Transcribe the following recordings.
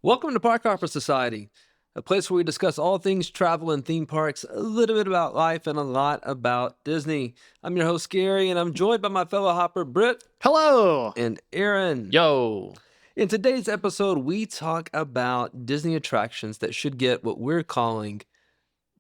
Welcome to Park Hopper Society, a place where we discuss all things travel and theme parks, a little bit about life, and a lot about Disney. I'm your host, Gary, and I'm joined by my fellow hopper, Britt. Hello. And Aaron. Yo. In today's episode, we talk about Disney attractions that should get what we're calling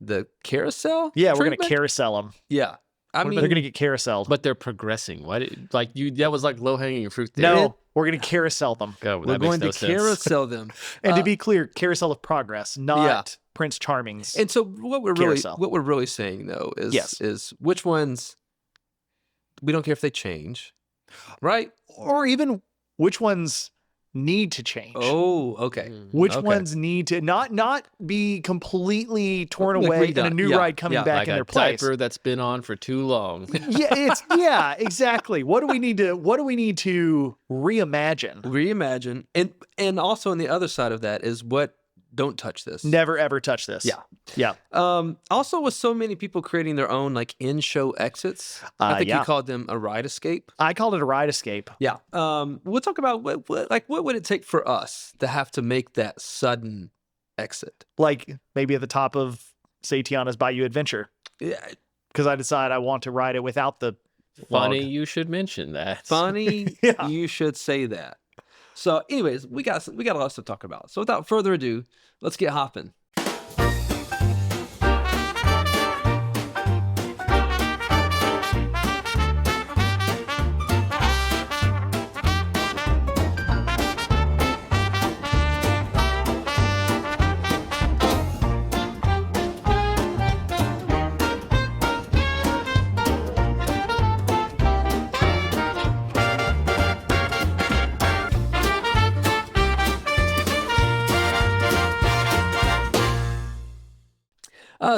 the carousel. Yeah, we're treatment? going to carousel them. Yeah. They're going to get carouseled. But they're progressing. Why did that was like low-hanging fruit there. No, we're going to carousel them. God, we're going to carousel them. And to be clear, Carousel of Progress, not Prince Charming's. And so what we're really saying though is which ones we don't care if they change, right? Or even which ones need to change. Oh, okay. Which ones need to not be completely torn away and a new ride coming back like in their a place. Diaper that's been on for too long. Exactly. What do we need to reimagine? Reimagine. And also on the other side of that is what don't touch this. Never ever touch this. Yeah. Also with so many people creating their own like in-show exits. I think you called them a ride escape. I called it a ride escape. Yeah. We'll talk about what would it take for us to have to make that sudden exit? Like maybe at the top of, say, Tiana's Bayou Adventure. Yeah. Because I decide I want to ride it without the Funny you should mention that. Funny you should say that. So anyways, we got a lot to talk about. So without further ado, let's get hopping.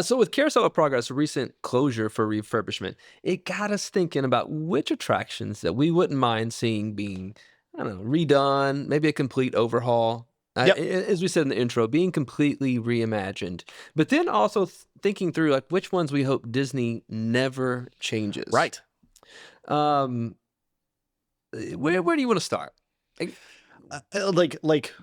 So with Carousel of Progress' recent closure for refurbishment, it got us thinking about which attractions that we wouldn't mind seeing being, I don't know, redone, maybe a complete overhaul. As we said in the intro, being completely reimagined. But then also thinking through like which ones we hope Disney never changes. Right. Where do you want to start? Like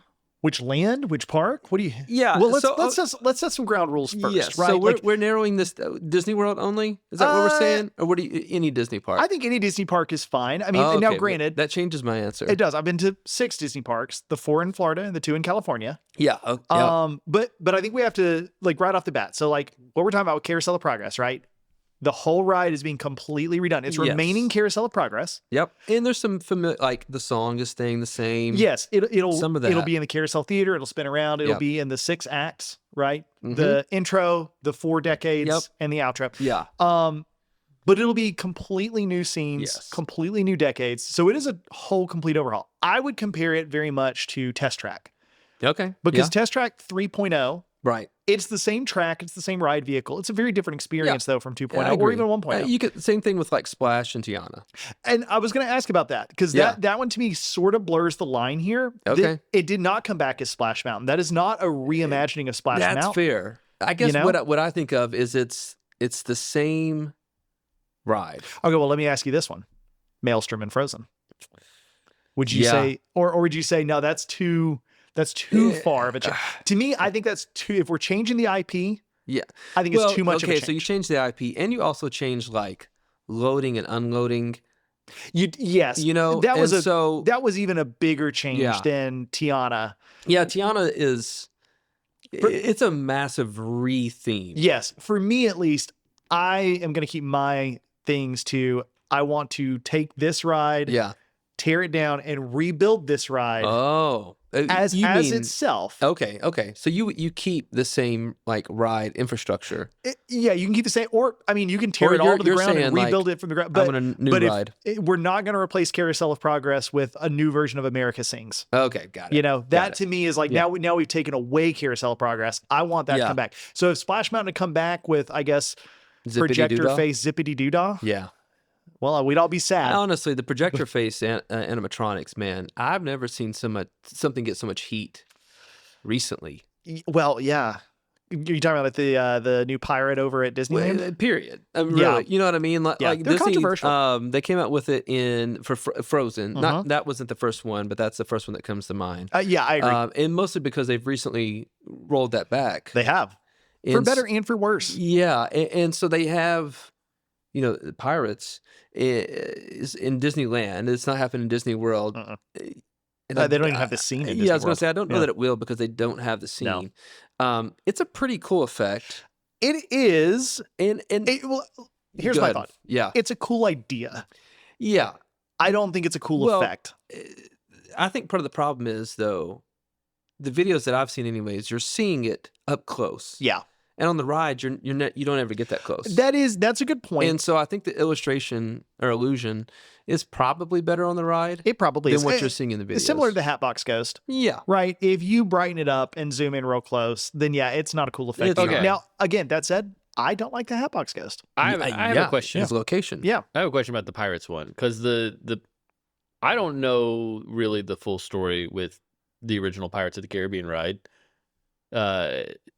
which land, which park? What do you? Yeah. Well, let's set some ground rules first. Yes. Right. So we're narrowing this Disney World only. Is that what we're saying, or what do you, any Disney park? I think any Disney park is fine. I mean, and now granted, that changes my answer. It does. I've been to 6 Disney parks, the 4 in Florida and the 2 in California. Yeah. But I think we have to like right off the bat. So like what we're talking about with Carousel of Progress, right? The whole ride is being completely redone. It's remaining Carousel of Progress. Yep. And there's some familiar, like the song is staying the same. Yes. It'll some of that. It'll be in the Carousel Theater. It'll spin around. It'll be in the 6 acts, right? Mm-hmm. The intro, the 4 decades, and the outro. Yeah. But it'll be completely new scenes, completely new decades. So it is a whole complete overhaul. I would compare it very much to Test Track. Okay. Because Test Track 3.0, right. It's the same track. It's the same ride vehicle. It's a very different experience, though, from 2.0 or even 1.0. You could same thing with like Splash and Tiana. And I was going to ask about that because that one to me sort of blurs the line here. Okay. It did not come back as Splash Mountain. That is not a reimagining of Splash Mountain. That's fair. I guess what I think of is it's the same ride. Okay, well, let me ask you this one. Maelstrom and Frozen. Would you say, or would you say, no, that's too far of a change? To me, I think that's too, if we're changing the IP, I think it's too much of a change. So you change the IP and you also change like loading and unloading. That was even a bigger change than Tiana. Yeah, Tiana it's a massive re-theme. Yes, for me at least, I am going to keep my things to, I want to take this ride, tear it down, and rebuild this ride. Oh. As itself. Okay. So you keep the same like ride infrastructure. You can keep the same, or I mean, you can tear it all to the ground and rebuild it from the ground. But, ride. We're not going to replace Carousel of Progress with a new version of America Sings. Okay, got it. That to me is like now we've taken away Carousel of Progress. I want that to come back. So if Splash Mountain to come back with, I guess, projector face zippity doodah. Yeah. Well, we'd all be sad. Honestly, the projector face animatronics, man, I've never seen something get so much heat recently. Well, yeah. You're talking about the new pirate over at Disneyland? Period. Really, Yeah. you know what I mean? Like, Yeah, like they're Disney, controversial. they came out with it for Frozen. Uh-huh. Not that wasn't the first one, but that's the first one that comes to mind. Yeah, I agree. And mostly because they've recently rolled that back. They have, for better and for worse. Yeah, and so they have, the pirates is in Disneyland. It's not happening in Disney World. And they don't even have the scene in Disney Yeah, I was going to World. say, I don't know that it will because they don't have the scene. No. It's a pretty cool effect. It is. Well, here's my thought. Yeah. It's a cool idea. Yeah. I don't think it's a cool effect. I think part of the problem is, though, the videos that I've seen anyways, you're seeing it up close. Yeah. And on the ride, you don't ever get that close. That's a good point. And so I think the illustration or illusion is probably better on the ride. It probably than is. What you're seeing in the videos. It's similar to the Hatbox Ghost. Yeah. Right. If you brighten it up and zoom in real close, then yeah, it's not a cool effect. Okay. Now, again, that said, I don't like the Hatbox Ghost. I have a question. His location. Yeah. I have a question about the Pirates one because I don't know really the full story with the original Pirates of the Caribbean ride.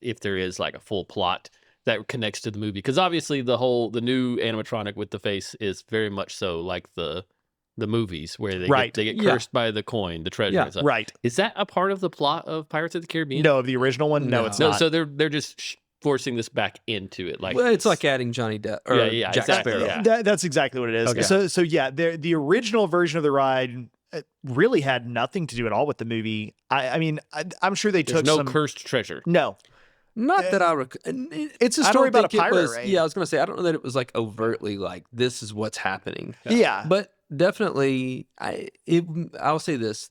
If there is like a full plot that connects to the movie, because obviously the new animatronic with the face is very much so like the movies where they get cursed by the coin, the treasure. Yeah, right. Is that a part of the plot of Pirates of the Caribbean? No, of the original one. No, it's not. So they're just forcing this back into it. Like, well, it's like adding Johnny Depp or Jack exactly, Sparrow. Yeah. That's exactly what it is. Okay. So yeah, the original version of the ride really had nothing to do at all with the movie. I mean, I'm sure they took no cursed treasure. No. Not that it's a story about a pirate, right? Yeah, I was going to say, I don't know that it was like overtly like, this is what's happening. Yeah. But definitely, I'll say this.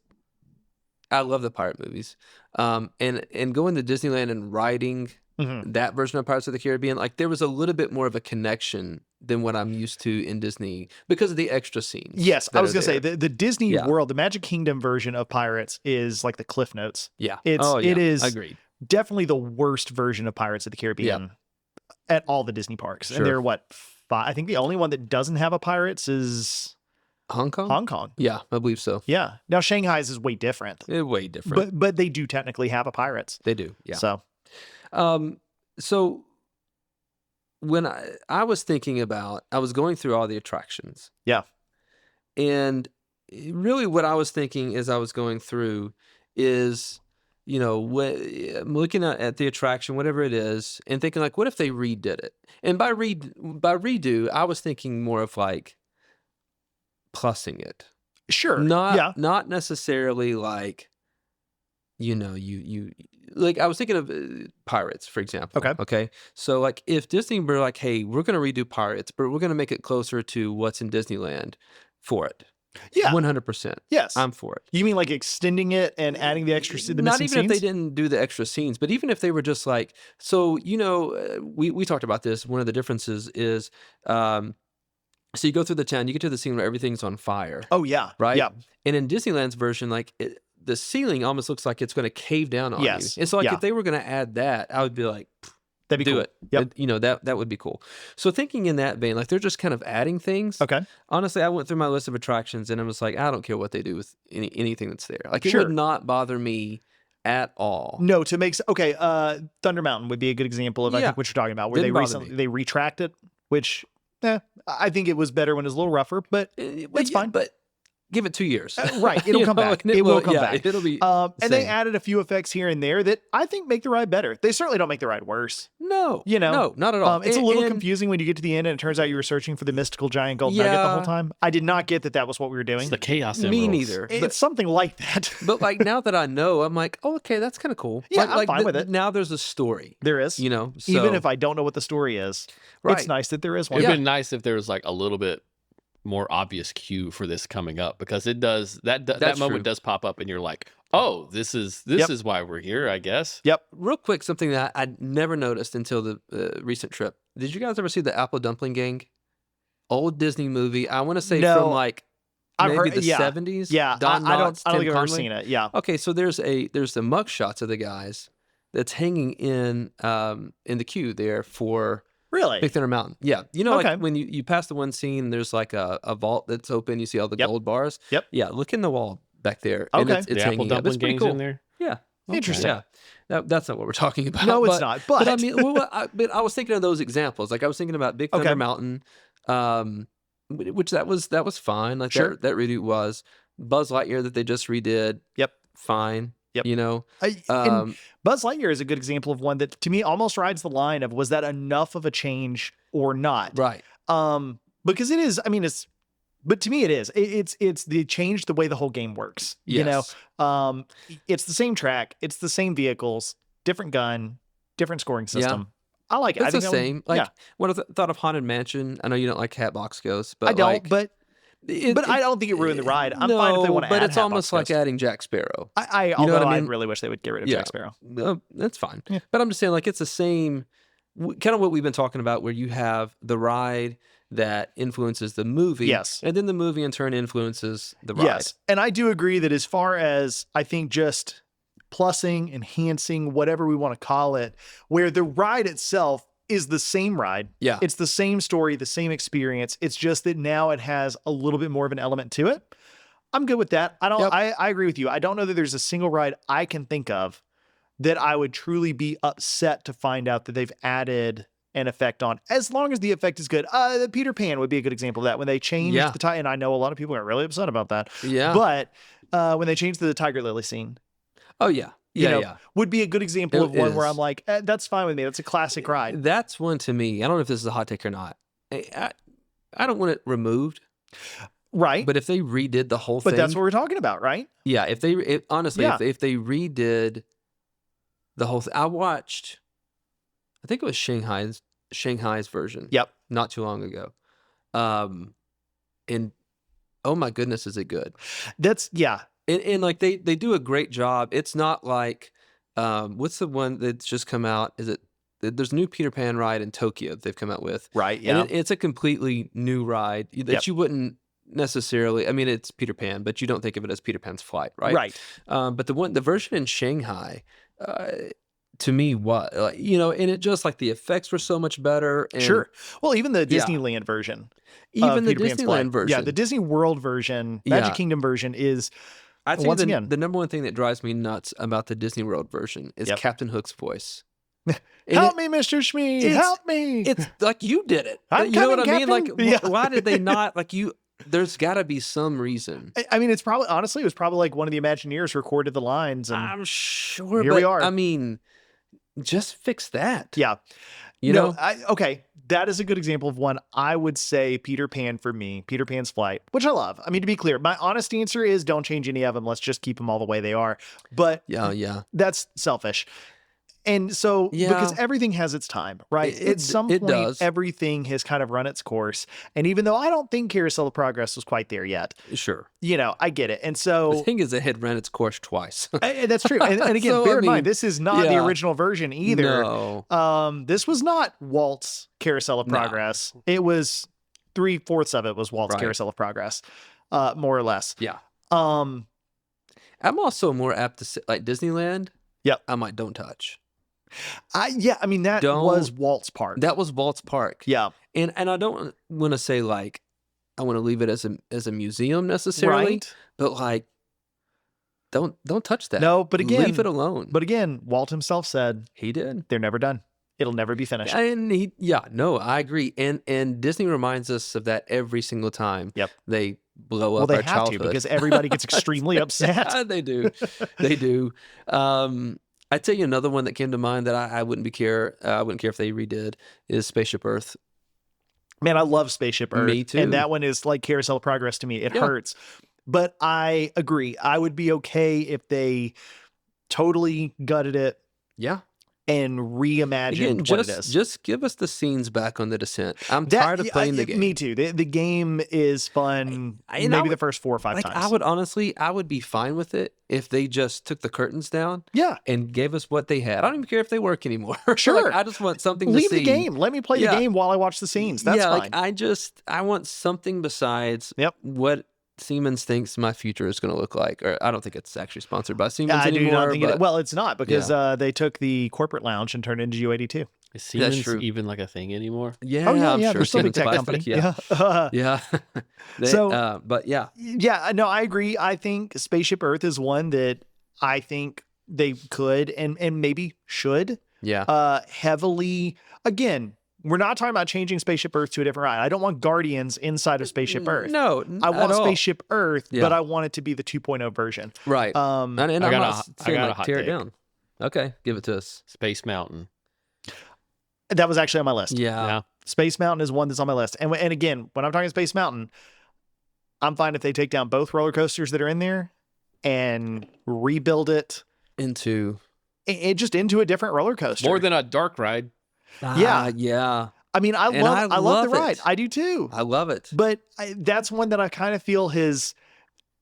I love the pirate movies. And going to Disneyland and riding that version of Pirates of the Caribbean, like there was a little bit more of a connection than what I'm used to in Disney because of the extra scenes. Yes, I was going to say the Disney World, the Magic Kingdom version of Pirates is like the Cliff Notes. Yeah. It is agreed. Definitely the worst version of Pirates of the Caribbean at all the Disney parks. Sure. And they're what, 5? I think the only one that doesn't have a Pirates is Hong Kong. Hong Kong. Yeah, I believe so. Yeah. Now Shanghai's is way different. Way different. But they do technically have a Pirates. They do. Yeah. So when I was thinking about, I was going through all the attractions. Yeah. And really what I was thinking as I was going through is, I'm looking at the attraction, whatever it is, and thinking like, what if they redid it? And by redo, I was thinking more of like plussing it. Sure. Not necessarily like, you like I was thinking of Pirates, for example. Okay. So like if Disney were like, hey, we're going to redo Pirates, but we're going to make it closer to what's in Disneyland for it. Yeah. 100%. Yes. I'm for it. You mean like extending it and adding the extra the Not missing even scenes? if they didn't do the extra scenes, but even if they were just like, so, we talked about this. One of the differences is, so you go through the town, you get to the scene where everything's on fire. Oh, yeah. Right? Yeah. And in Disneyland's version, like the ceiling almost looks like it's going to cave down on you. And so like if they were going to add that, I would be like, that'd be do cool. it. Yep. That would be cool. So thinking in that vein, like they're just kind of adding things. Okay. Honestly, I went through my list of attractions and I was like, I don't care what they do with anything that's there. Like it would not bother me at all. No, Thunder Mountain would be a good example of I think what you're talking about, where they retract it, which I think it was better when it was a little rougher, but it's fine. But give it 2 years. Right. It'll come back. It will come back. It'll be and they added a few effects here and there that I think make the ride better. They certainly don't make the ride worse. No. No, not at all. It's a little confusing when you get to the end and it turns out you were searching for the mystical giant gold nugget the whole time. I did not get that was what we were doing. It's the Chaos Emeralds. Me neither. It's something like that. But like now that I know, I'm like, oh, okay, that's kind of cool. Yeah, I'm fine with it. Now there's a story. There is. So, even if I don't know what the story is, it's nice that there is one. It'd been nice if there was like a little bit more obvious cue for this coming up, because it does that moment does pop up and you're like, oh, this is why we're here, I guess. Yep. Real quick, something that I never noticed until the recent trip. Did you guys ever see the Apple Dumpling Gang? Old Disney movie. I want to say from like maybe the 70s. Yeah. Don I Knotts, don't think Tim I've ever Conway. seen it. Yeah. Okay, so there's the mug shots of the guys that's hanging in the queue there for Really? Big Thunder Mountain. Yeah. Like when you pass the one scene, there's like a vault that's open. You see all the gold bars. Yep. Yeah. Look in the wall back there. Okay. And it's the hanging Apple up. It's Dumpling pretty Gang's cool. in there. Yeah. Interesting. Yeah. That's not what we're talking about. No, it's not. But I mean, but I was thinking of those examples. Like I was thinking about Big Thunder Mountain, which that was fine. Like Sure. that really was. Buzz Lightyear that they just redid. Yep. Fine. Yep. You know, and Buzz Lightyear is a good example of one that to me almost rides the line of, was that enough of a change or not? Right. Because it is, I mean, but to me it is. It's the change the way the whole game works. You know, it's the same track, it's the same vehicles, different gun, different scoring system. I like it. It's I think the same. When I thought of Haunted Mansion, I know you don't like Hatbox Ghosts, but I don't. But I don't think it ruined the ride. I'm fine if they want to add. But it's almost like adding Jack Sparrow. Although I really wish they would get rid of Jack Sparrow. That's fine. Yeah. But I'm just saying, like, it's the same, kind of what we've been talking about, where you have the ride that influences the movie. Yes. And then the movie in turn influences the ride. Yes. And I do agree that as far as, I think, just plussing, enhancing, whatever we want to call it, where the ride itself is the same ride. Yeah. It's the same story, the same experience. It's just that now it has a little bit more of an element to it. I'm good with that. I agree with you. I don't know that there's a single ride I can think of that I would truly be upset to find out that they've added an effect on, as long as the effect is good. The Peter Pan would be a good example of that, when they changed the and I know a lot of people are really upset about that. Yeah. But when they changed the Tiger Lily scene. Oh yeah. Would be a good example of one where I'm like, that's fine with me. That's a classic ride. That's one to me. I don't know if this is a hot take or not. I don't want it removed. Right. But if they redid the whole thing. But that's what we're talking about, right? Yeah. Honestly, if they redid the whole thing, I watched, I think it was Shanghai's version. Yep. Not too long ago. And oh my goodness, is it good? And like they do a great job. It's not like, what's the one that's just come out? There's a new Peter Pan ride in Tokyo that they've come out with. Right. Yeah. And it's a completely new ride that you wouldn't necessarily, I mean, it's Peter Pan, but you don't think of it as Peter Pan's Flight, right? Right. But the version in Shanghai, to me, and it just, like, the effects were so much better. And, sure. Well, even the Disneyland version. Even the Disneyland version. Yeah, the Disney World version, Magic Kingdom version is, I think the number one thing that drives me nuts about the Disney World version is Captain Hook's voice. Help me, Mr. Schmee. Help me. It's like, you did it. I'm you know coming, what I mean? Captain. Like, why did they not, like, there's got to be some reason. I mean, it was probably like one of the Imagineers recorded the lines. And I'm sure. Here we are. I mean, just fix that. Yeah. You know? Okay. That is a good example of one. I would say Peter Pan for me, Peter Pan's Flight, which I love. I mean, to be clear, my honest answer is don't change any of them. Let's just keep them all the way they are. But that's selfish. And so, because everything has its time, right? At some point, everything has kind of run its course. And even though I don't think Carousel of Progress was quite there yet. Sure. I get it. And so. The thing is, it had run its course twice. That's true. And again, So, bear in mind, this is not the original version either. No. This was not Walt's Carousel of Progress. No. It was 3/4 of it was Walt's Carousel of Progress, more or less. Yeah. I'm also more apt to say, like, Disneyland. Yep. I'm like, don't touch. I mean, that was Walt's Park. That was Walt's Park. Yeah. And I don't want to say, like, I want to leave it as a museum necessarily. Right. But, like, don't touch that. No, but again, leave it alone. But again, Walt himself said he did. They're never done. It'll never be finished. And I agree. And Disney reminds us of that every single time. Yep. They blow up our childhood. Well, they have to, because everybody gets extremely upset. Yeah, they do. They do. I tell you another one that came to mind that I wouldn't care if they redid is Spaceship Earth. Man, I love Spaceship Earth. Me too. And that one is like Carousel of Progress to me. It hurts. But I agree. I would be okay if they totally gutted it. Yeah. And reimagined what it is. Just give us the scenes back on the Descent. I'm tired of playing the game. Me too. The game is fun. Maybe the first 4 or 5 times. I would be fine with it if they just took the curtains down. Yeah. And gave us what they had. I don't even care if they work anymore. Sure. I just want something to see. Leave the game. Let me play the game while I watch the scenes. That's fine. I want something besides what Siemens thinks my future is going to look like. Or I don't think it's actually sponsored by Siemens anymore. I do not think well, it's not, because they took the corporate lounge and turned it into U82. Is Siemens even like a thing anymore? Yeah, I'm sure. They're still a big tech company. Yeah. But yeah. Yeah, no, I agree. I think Spaceship Earth is one that I think they could and maybe should heavily, again, we're not talking about changing Spaceship Earth to a different ride. I don't want Guardians inside of Spaceship Earth. No, I want Spaceship Earth, but I want it to be the 2.0 version. Right. And I'm not saying like tear it down. Okay, give it to us. Space Mountain. That was actually on my list. Yeah. Space Mountain is one that's on my list. And again, when I'm talking Space Mountain, I'm fine if they take down both roller coasters that are in there and rebuild it into a different roller coaster. More than a dark ride. Yeah. I mean, I love the ride. It. I do too. I love it. But that's one that I kind of feel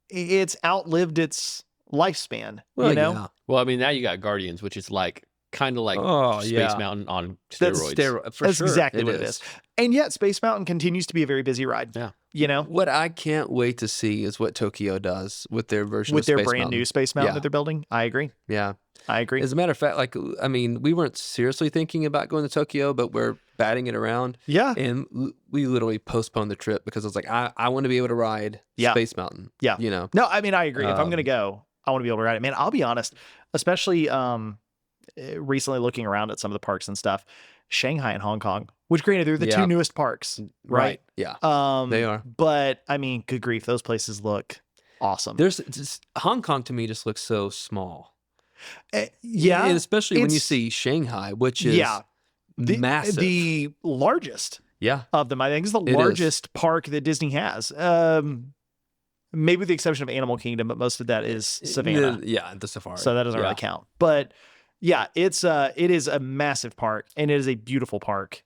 it's outlived its lifespan. Well, you know? Yeah. Well, I mean, now you got Guardians, which is like kind of like Space Mountain on steroids. That's exactly what it is. And yet, Space Mountain continues to be a very busy ride. Yeah. You know? What I can't wait to see is what Tokyo does with their version with of Space their brand Mountain. new Space Mountain that they're building. I agree. Yeah. I agree. As a matter of fact, like, I mean, we weren't seriously thinking about going to Tokyo, but we're batting it around. Yeah. And we literally postponed the trip because I was like, I want to be able to ride Space Mountain. Yeah. You know? No, I mean, I agree. If I'm going to go, I want to be able to ride it. Man, I'll be honest, especially recently looking around at some of the parks and stuff, Shanghai and Hong Kong, which granted, they're the two newest parks, right? Yeah. They are. But I mean, good grief, those places look awesome. There's just, Hong Kong to me just looks so small. Yeah. And especially when you see Shanghai, which is massive. The largest of them. I think is the largest park that Disney has. Maybe with the exception of Animal Kingdom, but most of that is Savannah. The safari. So that doesn't really count. But yeah, it is a massive park, and it is a beautiful park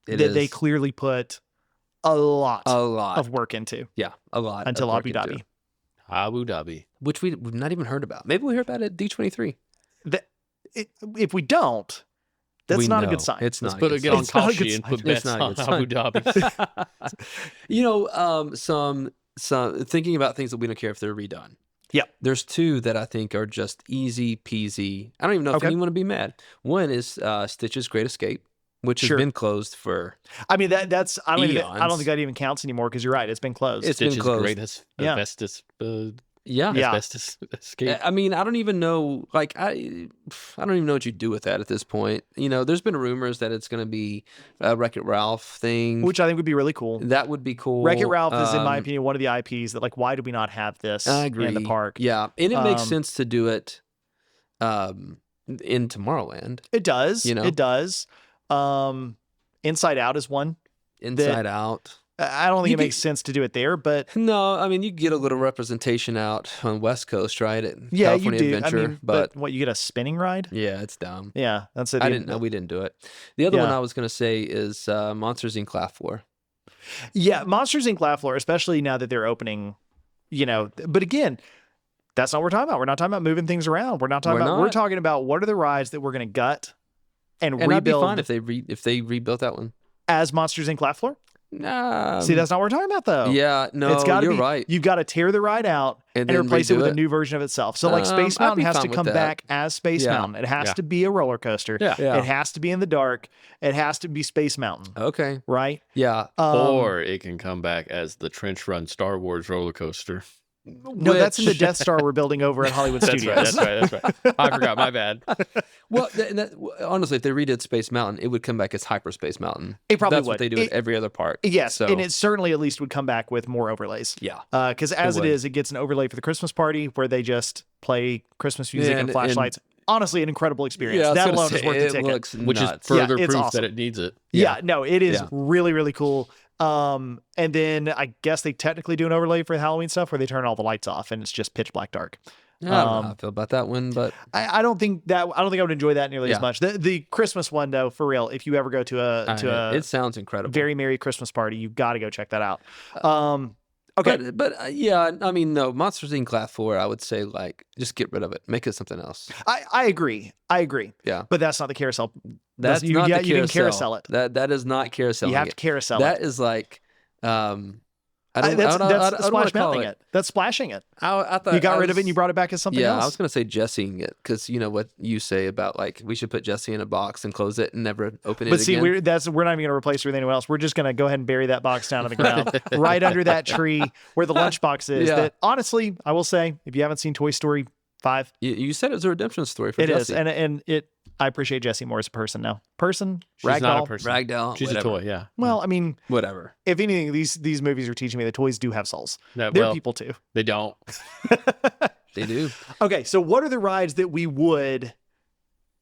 they clearly put a lot of work into. Yeah, a lot. Until Abu Dhabi. Abu Dhabi. Which we've not even heard about. Maybe we'll hear about it at D23. If we don't, that's not a good sign. It's not. Let's put it on Kashi and put bets on Abu Dhabi. You know, some thinking about things that we don't care if they're redone. Yeah. There's two that I think are just easy peasy. I don't even know if anyone would be mad. One is Stitch's Great Escape, which has been closed for. I mean, that's I don't think that even counts anymore because you're right. It's been closed. Stitch's been closed. Great Asbestos. Asbestos Escape. I mean, I don't even know. Like, I don't even know what you do with that at this point. You know, there's been rumors that it's going to be a Wreck-It Ralph thing, which I think would be really cool. That would be cool. Wreck-It Ralph is, in my opinion, one of the IPs that, like, why do we not have this in the park? Yeah, and it makes sense to do it in Tomorrowland. It does. You know, it does. Inside Out is one. Inside Out. I don't think it makes sense to do it there, but no, I mean, you get a little representation out on West Coast, right? At yeah, California you do. Adventure, I mean, but what, you get a spinning ride? Yeah, it's dumb. Yeah, that's it. I didn't know we didn't do it. The other one I was going to say is Monsters Inc. Laugh Floor. Yeah, Monsters Inc. Laugh Floor, especially now that they're opening, you know. But again, that's not what we're talking about. We're not talking about moving things around. We're not talking about. We're talking about what are the rides that we're going to gut and rebuild. That'd be fun if they rebuilt that one as Monsters Inc. Laugh Floor. Nah. See, that's not what we're talking about, though. Yeah, no, you're right. You've got to tear the ride out and replace it with a new version of itself. So, like, Space Mountain has to come back as Space Mountain. It has to be a roller coaster. Yeah. It has to be in the dark. It has to be Space Mountain. Okay. Right? Yeah. Or it can come back as the Trench Run Star Wars roller coaster. No, that's in the Death Star we're building over at Hollywood Studios. That's right. I forgot. My bad. Well, honestly, if they redid Space Mountain, it would come back as Hyperspace Mountain. It probably That's would. What they do at every other park. Yes, so. And it certainly at least would come back with more overlays. Yeah. Because as it is, it gets an overlay for the Christmas party where they just play Christmas music and flashlights. Honestly, an incredible experience. Yeah, that alone is worth the ticket. Which is further proof that it needs it. Yeah, no, it is really, really cool. And then I guess they technically do an overlay for the Halloween stuff where they turn all the lights off and it's just pitch black dark. I don't know how I feel about that one, but I don't think I would enjoy that nearly as much. The Christmas one, though, for real, if you ever go to a it sounds incredible. Very Merry Christmas party, you've got to go check that out. Okay. But yeah, I mean, no, Monsters Inc. Laugh Floor, I would say, like, just get rid of it. Make it something else. I agree. Yeah. But that's not the carousel. That's not the carousel. You didn't carousel it. That is not carousel. You have to carousel it. That is like, that's Splash Mounting it. That's splashing it. I thought you got rid of it and you brought it back as something else. Yeah, I was going to say Jesseing it because you know what you say about like we should put Jesse in a box and close it and never open it again. But see, we're not even going to replace it with anyone else. We're just going to go ahead and bury that box down on the ground right under that tree where the lunchbox is. Yeah. That honestly, I will say, if you haven't seen Toy Story 5. You said it was a redemption story for It Jessie. is, and I appreciate Jessie more as a person now. She's not a person. Ragdoll. She's whatever. a toy. Yeah. Well, I mean, Whatever. if anything, these movies are teaching me that toys do have souls. No, They're well, people too. They don't. They do. Okay, so what are the rides that we're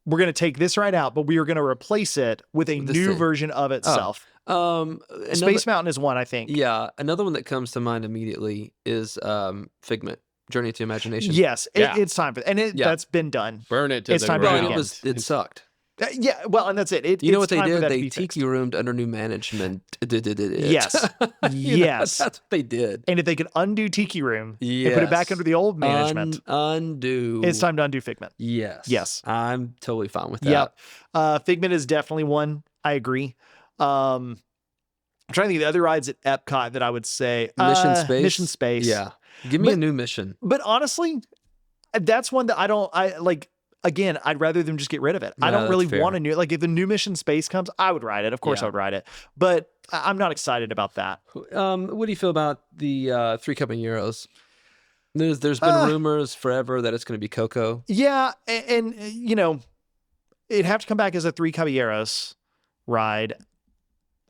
going to take this ride out, but we are going to replace it with a This new thing. version of itself? Space Mountain is one, I think. Yeah, another one that comes to mind immediately is Figment, Journey to Imagination. Yes, Yeah. it's time for and Yeah. that's been done. Burn it to It's the time to ground. do it again. It sucked. Yeah, well, and that's it. You know it's what they time for did? that to They be tiki fixed. roomed under new management. Yes. You know, Yes. that's what they did. And if they could undo Tiki Room and Yes. put it back under the old management, Undo. it's time to undo Figment. Yes. Yes. I'm totally fine with that. Yep. Figment is definitely one. I agree. I'm trying to think of the other rides at Epcot that I would say. Mission Space. Mission Space. Yeah. Give me a But- new mission. But honestly, that's one that I like. Again, I'd rather them just get rid of it. I No, don't really that's fair. want a new, like if the new Mission Space comes, I would ride it. Of course Yeah. I would ride it. But I'm not excited about that. What do you feel about the 3 Caballeros? There's been rumors forever that it's going to be Coco. Yeah. And you know, it'd have to come back as a 3 Caballeros ride.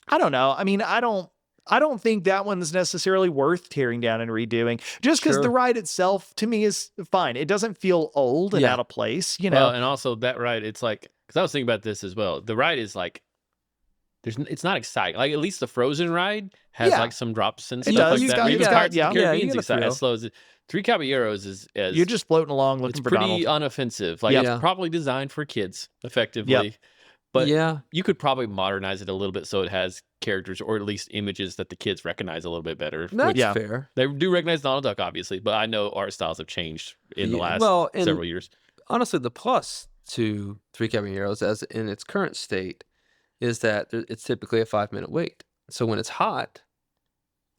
I don't know. I mean, I don't think that one's necessarily worth tearing down and redoing just because Sure. the ride itself to me is fine. It doesn't feel old and Yeah. out of place, you know? Well, and also that ride, it's like, because I was thinking about this as well. The ride is like, it's not exciting. Like at least the Frozen ride has Yeah. like some drops and It stuff does. like You that. got- Even you got- Pirates yeah. of the Yeah, you Caribbean's get a exciting. thrill. As slow as 3 Caballeros is You're just floating along looking it's for pretty Donald. unoffensive. Like Yeah. it's probably designed for kids effectively. Yep. But yeah. you could probably modernize it a little bit so it has characters or at least images that the kids recognize a little bit better. That's which Yeah. fair. they do recognize Donald Duck, obviously, but I know art styles have changed in the Yeah, last well, and- several years. Honestly, the plus to 3 Caballeros, as in its current state, is that it's typically a 5-minute wait. So when it's hot,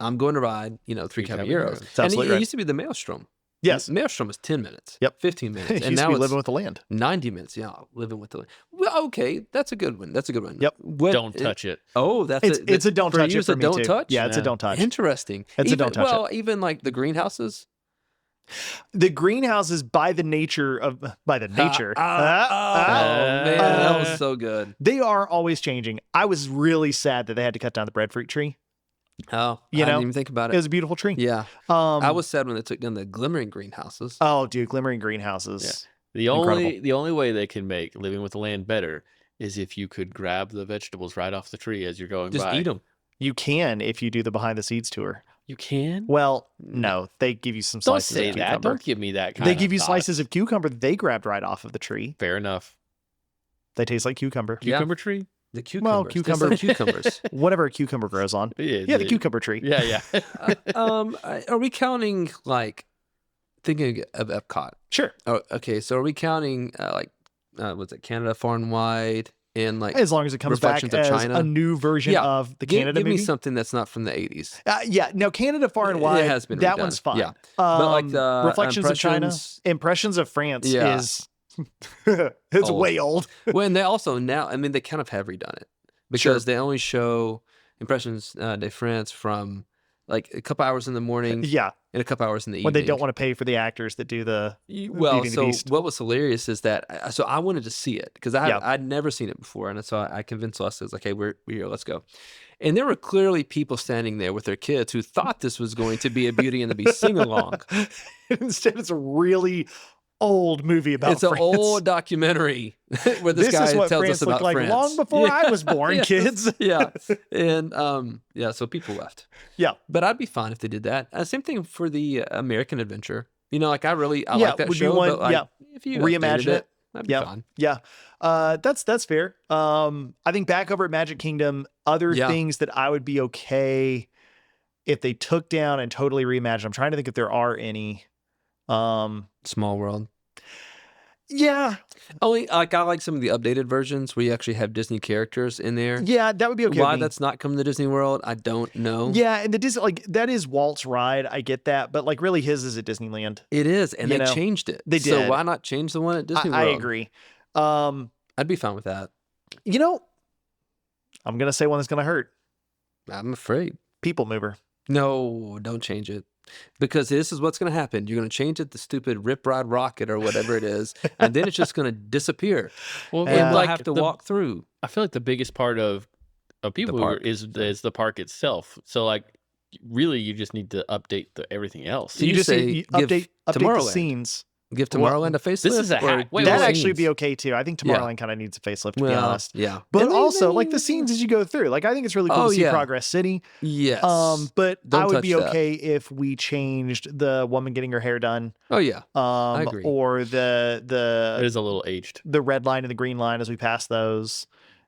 I'm going to ride, 3 Three Caballeros. Caballeros. That's And absolutely it right. used to be the Maelstrom. Yes. Maelstrom was 10 minutes. Yep. 15 minutes. It And used to now be it's living with the land. 90 minutes. Yeah, living with the. Well, okay, that's a good one. That's a good one. Yep. Don't touch it. Oh, that's It's a don't for touch you, it for it's a me don't too. touch? Yeah, it's a Yeah. don't touch. Interesting. It's a Even, don't touch well, even like the greenhouses. The greenhouses by the nature. Oh, man, that was so good. They are always changing. I was really sad that they had to cut down the breadfruit tree. Oh, You I know, didn't even think about It it. was a beautiful tree. Yeah, I I was sad when they took down the glimmering greenhouses. Oh, dude, glimmering greenhouses. The Incredible. only way they can make living with the land better is if you could grab the vegetables right off the tree as you're going Just by. eat them. You can if you do the behind the seeds tour. You can? Well, no, they give you some Don't slices say of that. cucumber. Don't give me that kind They of give you thought. slices of cucumber that they grabbed right off of the tree. Fair enough. They taste like cucumber. Yeah. Cucumber tree? The cucumbers. They cucumber- said cucumbers. Whatever a cucumber grows on. Yeah, the cucumber tree. Yeah, yeah. Are we counting thinking of Epcot? Sure. Oh, okay. So are we counting what's it, Canada Far and Wide and As long as it comes back Reflections of as China. a new version Yeah. of the give Canada me movie. something that's not from the 80s. Yeah, no, Canada Far and It Wide. has been that redone. one's fine. Yeah. But like the Reflections of China, Impressions- Impressions of France Yeah. is it's Old. way old. Well, and they also now, I mean, they kind of have redone it because they only show Impressions de France from like a couple hours in the morning Yeah, and a couple hours in the evening. when they don't want to pay for the actors that do the Well, Beauty and the so Beast. what was hilarious is that so I wanted to see it because Yeah. I'd never seen it before, and so I convinced us, I was like, "Hey, we're here, let's go." And there were clearly people standing there with their kids who thought this was going to be a Beauty and the Beast sing along. Instead, it's a really old movie about It's an France. old documentary where this guy is what tells France us about looked like France long before Yeah. I was born, Yes. kids. Yeah, and so people left. Yeah. But I'd be fine if they did that. Same thing for the American Adventure. I like that would be show. one- but like, yeah. if you Reimagine updated it. that'd be Yeah. fine. Yeah. That's fair. I think back over at Magic Kingdom, other Yeah. things that I would be okay if they took down and totally reimagined. I'm trying to think if there are any. Small World. Yeah. Only like I like some of the updated versions where you actually have Disney characters in there. Yeah, that would be okay. Why with me. that's not coming to Disney World, I don't know. Yeah, and the Disney that is Walt's ride. I get that, but like really his is at Disneyland. It is, and You they know, changed it. they So did. why not change the one at Disney I World? agree. I'd be fine with that. I'm gonna say one that's gonna hurt. I'm afraid. People Mover. No, don't change it. Because this is what's going to happen. You're going to change it to stupid Rip Ride Rocket or whatever it is, and then it's just going to disappear. Well, And we'll like have to walk through. I feel like the biggest part of People Mover is the park itself. So like, really, you just need to update everything else. So you just say update the scenes. Give Tomorrowland a facelift. This is a hack. That actually be okay too. I think Tomorrowland kind of needs a facelift, to be honest. Yeah, but also like the scenes as you go through. Like I think it's really cool to see Progress City. Yes. But I would be okay if we changed the woman getting her hair done. Oh yeah. I agree. Or the it is a little aged. The red line and the green line as we pass those.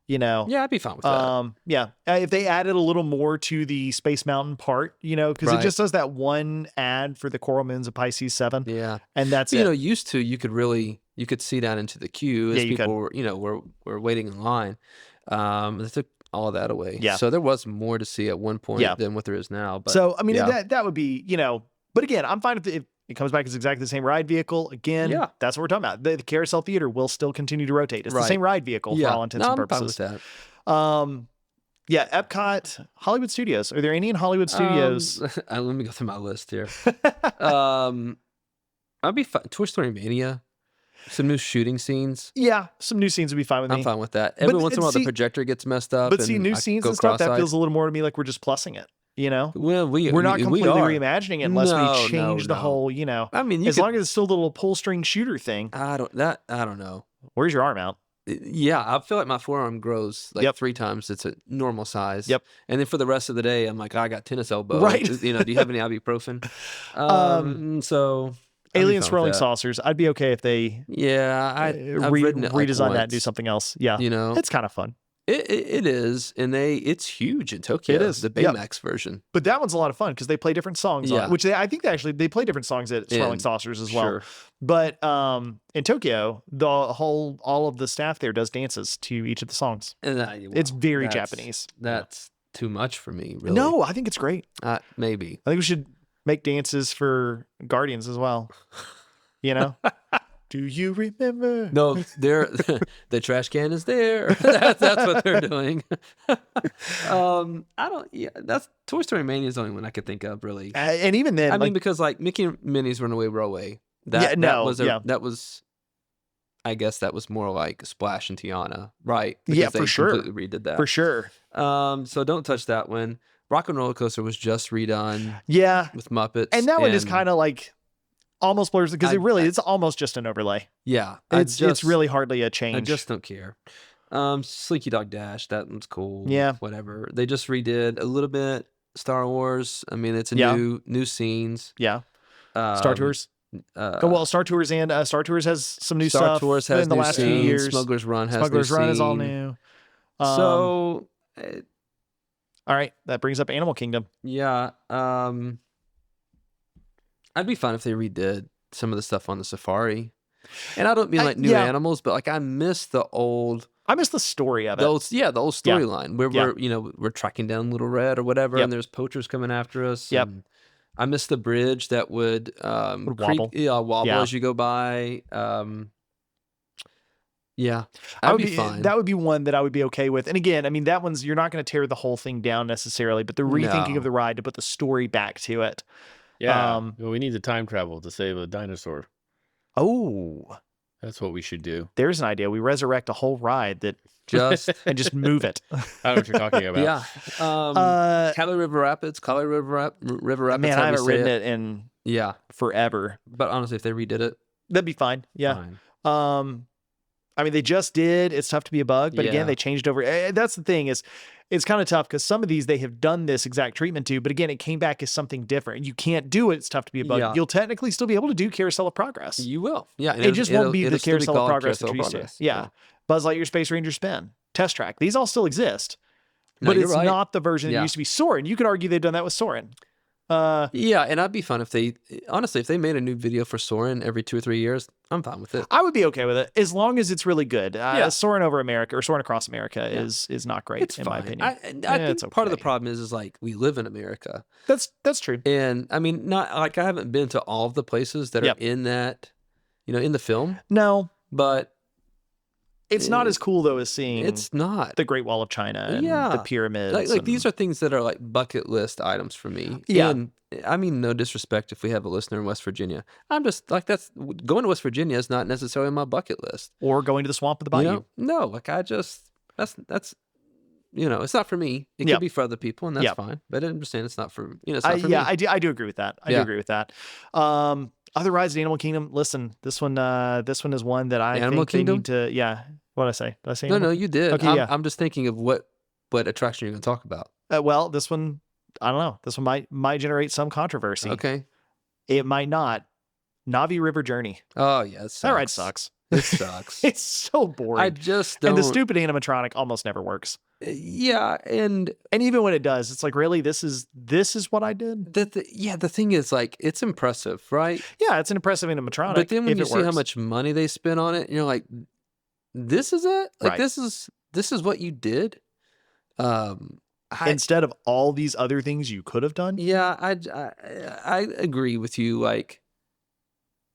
You know, yeah, I'd be fine with that. Yeah, if they added a little more to the Space Mountain part, you know, because it just does that one ad for the Coral Moons of Pisces 7. Yeah, and that's you know, used to you could see down into the queue as people were waiting in line. They took all of that away. Yeah, so there was more to see at one point than what there is now. But so I mean, that would be, you know, but again, I'm fine if it comes back as exactly the same ride vehicle. Again, that's what we're talking about. The Carousel Theater will still continue to rotate. It's the same ride vehicle for all intents and purposes. I'm fine with that. Epcot, Hollywood Studios. Are there any in Hollywood Studios? Let me go through my list here. I'd be fine. Toy Story Mania. Some new shooting scenes. Yeah, some new scenes would be fine with me. I'm fine with that. Every once in a while, the projector gets messed up. But see, new scenes and stuff, that feels a little more to me like we're just plussing it. You know, well, we're not completely reimagining it unless we change the whole. You know, I mean, as long as it's still a little pull string shooter thing. I don't know. Where's your arm out? Yeah, I feel like my forearm grows like 3 times its a normal size. Yep. And then for the rest of the day, I'm like, I got tennis elbow. Right. You know, do you have any ibuprofen? So. Alien swirling saucers. I'd be okay if they. Yeah, I've redesign that and do something else. Yeah, you know, it's kind of fun. It is, and it's huge in Tokyo. It is the Baymax version, but that one's a lot of fun because they play different songs. On it, which I think they play different songs at Swirling Saucers as well. Sure. But in Tokyo, all of the staff there does dances to each of the songs, and it's very Japanese. That's too much for me. Really, no, I think it's great. Maybe I think we should make dances for Guardians as well. You know. Do you remember? No, the trash can is there. That's what they're doing. I don't. Yeah, that's Toy Story Mania is the only one I could think of really. And even then, I mean, because like Mickey and Minnie's Runaway Railway. That was. I guess that was more like Splash and Tiana, right? Because for sure. Completely redid that for sure. So don't touch that one. Rock and Roller Coaster was just redone. Yeah, with Muppets, and that one is kind of like. Almost blurs because it's almost just an overlay. Yeah, it's really hardly a change. I just don't care. Sleeky Dog Dash, that one's cool. Yeah, whatever. They just redid a little bit Star Wars. I mean, it's a new scenes. Yeah, Star Tours. Star Tours and Star Tours has some new stuff. Star Tours has in the last few years. Smuggler's Run has Smuggler's new Run scene. is all new. So, all right, that brings up Animal Kingdom. Yeah. I'd be fine if they redid some of the stuff on the safari. And I don't mean like new animals, but like I miss the story of it. The old storyline where we're tracking down Little Red or whatever, and there's poachers coming after us. Yep. And I miss the bridge that would wobble. Wobble as you go by. Yeah, I'd be fine. That would be one that I would be okay with. And again, I mean, that one's you're not going to tear the whole thing down necessarily, but the rethinking of the ride to put the story back to it. Yeah, we need to time travel to save a dinosaur. Oh, that's what we should do. There's an idea. We resurrect a whole ride that just move it. I don't know what you're talking about. Yeah, Cali River Rapids. Man, I haven't ridden it in forever. But honestly, if they redid it, that'd be fine. Yeah. Fine. I mean, they just did. It's tough to be a bug, but again, they changed over. That's the thing is, it's kind of tough because some of these they have done this exact treatment to, but again, it came back as something different. You can't do it. It's tough to be a bug. Yeah. You'll technically still be able to do Carousel of Progress. You will. Yeah. It just won't be the Carousel of Progress that you used to. Yeah. Buzz Lightyear Space Ranger Spin, Test Track. These all still exist, but it's not the version that used to be Soarin'. You could argue they've done that with Soarin'. Yeah, and I'd be fine if they made a new video for Soarin' every 2 or 3 years. I'm fine with it. I would be okay with it as long as it's really good. Soarin' over America or Soarin' across America is not great in my opinion. I think part of the problem is like we live in America. That's true. And I mean, not like I haven't been to all of the places that are in that, in the film. No, but It's not as cool though as seeing It's not. the Great Wall of China and the pyramids. Like these are things that are like bucket list items for me. Yeah. And I mean, no disrespect if we have a listener in West Virginia. I'm just like, that's going to West Virginia is not necessarily on my bucket list. Or going to the swamp of the bayou. You know? No, like that's it's not for me. It could be for other people, and that's fine. But I understand it's not for it's not for me. I do agree with that. I do agree with that. Other rides in Animal Kingdom. Listen, this one is one that I Animal think Kingdom? they need to. What did I say? Did I say No, Animal you did. Okay, I'm just thinking of what attraction you're going to talk about. Well, this one, I don't know. This one might generate some controversy. Okay. It might not. Navi River Journey. Oh yeah, that ride sucks. It sucks. It's so boring. I just don't. And the stupid animatronic almost never works. Yeah, and even when it does, it's like, really, this is what I did. The thing is, like, it's impressive, right? Yeah, it's an impressive animatronic. But then when you see how much money they spent on it, you're like, this is it? Like, this is what you did? Instead of all these other things you could have done? Yeah, I agree with you. Like,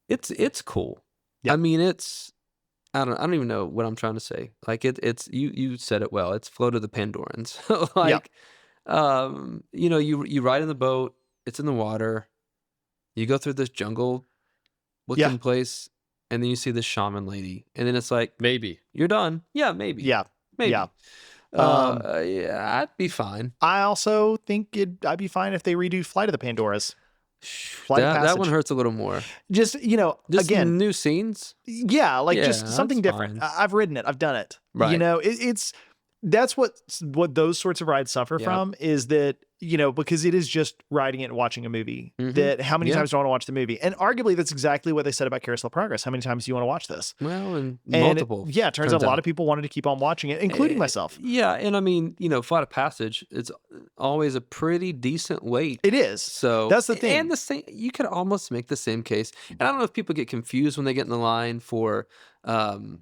it's cool. Yeah. I mean, I don't even know what I'm trying to say. Like it's you said it well. It's Float of the Pandorans. Like, you ride in the boat. It's in the water. You go through this jungle looking place, and then you see this shaman lady, and then it's like, maybe you're done. Yeah, maybe. Yeah, maybe. Yeah. Yeah, I'd be fine. I also think I'd be fine if they redo Flight of the Pandoras. That one hurts a little more. Just again, new scenes. Yeah, like just something different. I've ridden it. I've done it. Right. That's what those sorts of rides suffer from, is that, because it is just riding it and watching a movie. That how many times do I want to watch the movie? And arguably that's exactly what they said about Carousel of Progress. How many times do you want to watch this? Well, and multiple. It turns out a lot of people wanted to keep on watching it, including myself. Yeah, and I mean, Flight of Passage, it's always a pretty decent wait. It is. So that's the thing. And the same, you could almost make the same case. And I don't know if people get confused when they get in the line for Navi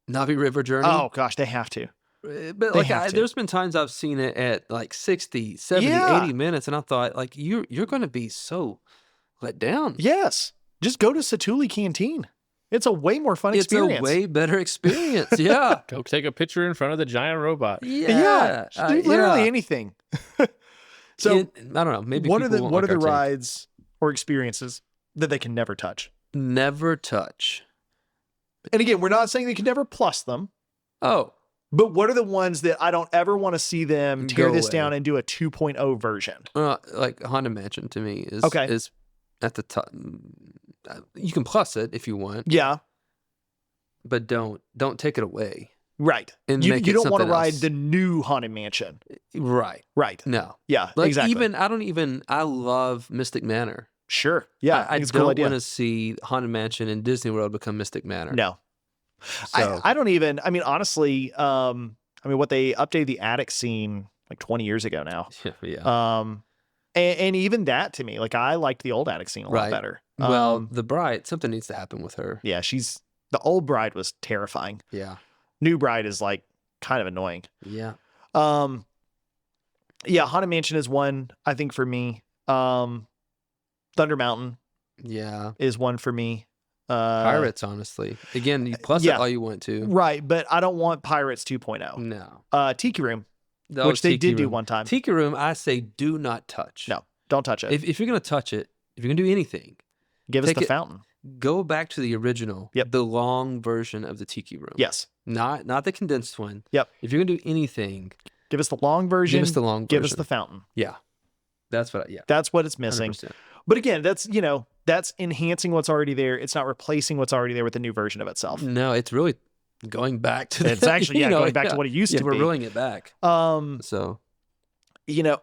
River Journey. Oh gosh, they have to. But like, there's been times I've seen it at like 60, 70, 80 minutes, and I thought, like, you're going to be so let down. Yes. Just go to Satuli Canteen. It's a way more fun experience. It's a way better experience. Yeah. Go take a picture in front of the giant robot. Yeah. Literally anything. So I don't know. Maybe what are the rides or experiences that they can never touch? Never touch. And again, we're not saying they can never plus them. Oh. But what are the ones that I don't ever want to see them tear this down and do a 2.0 version? Like Haunted Mansion to me is at the top. You can plus it if you want. Yeah. But don't take it away. Right. And you don't want to ride else. the new Haunted Mansion. Right. No. Yeah, like exactly. I love Mystic Manor. Sure. Yeah. I don't want to see Haunted Mansion and Disney World become Mystic Manor. No. So. I don't even, honestly, what they updated the attic scene like 20 years ago now. Yeah. And even that to me, like, I liked the old attic scene a lot better. Well, the bride, something needs to happen with her. Yeah. The old bride was terrifying. Yeah. New bride is like kind of annoying. Yeah. Haunted Mansion is one, I think, for me. Thunder Mountain. Yeah. Is one for me. Pirates, honestly. Again, you plus it all you want to. Right, but I don't want Pirates 2.0. No. Tiki Room, which they did do one time. Tiki Room, I say do not touch. No, don't touch it. If you're going to touch it, if you're going to do anything, give us the fountain. Go back to the original, the long version of the Tiki Room. Yes. Not the condensed one. Yep. If you're going to do anything, give us the long version. Give us the long version. Give us the fountain. Yeah. That's what it's missing. 100%. But again, that's enhancing what's already there. It's not replacing what's already there with a new version of itself. No, it's really going back to it's actually going back to what it used to be. We're rolling it back. So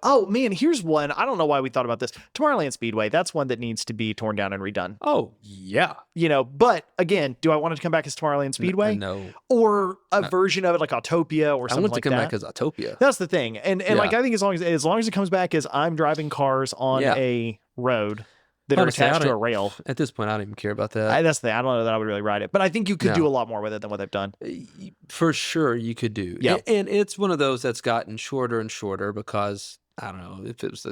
oh man, here's one. I don't know why we thought about this. Tomorrowland Speedway, that's one that needs to be torn down and redone. Oh yeah. But again, do I want it to come back as Tomorrowland Speedway? No. Or a version of it like Autopia or something like that? I want it to come back as Autopia. That's the thing. And like, I think as long as it comes back as I'm driving cars on a road that are attached to a rail. At this point, I don't even care about that. That's the thing. I don't know that I would really ride it. But I think you could do a lot more with it than what they've done. For sure, you could do. Yeah. And it's one of those that's gotten shorter and shorter because, I don't know, if it was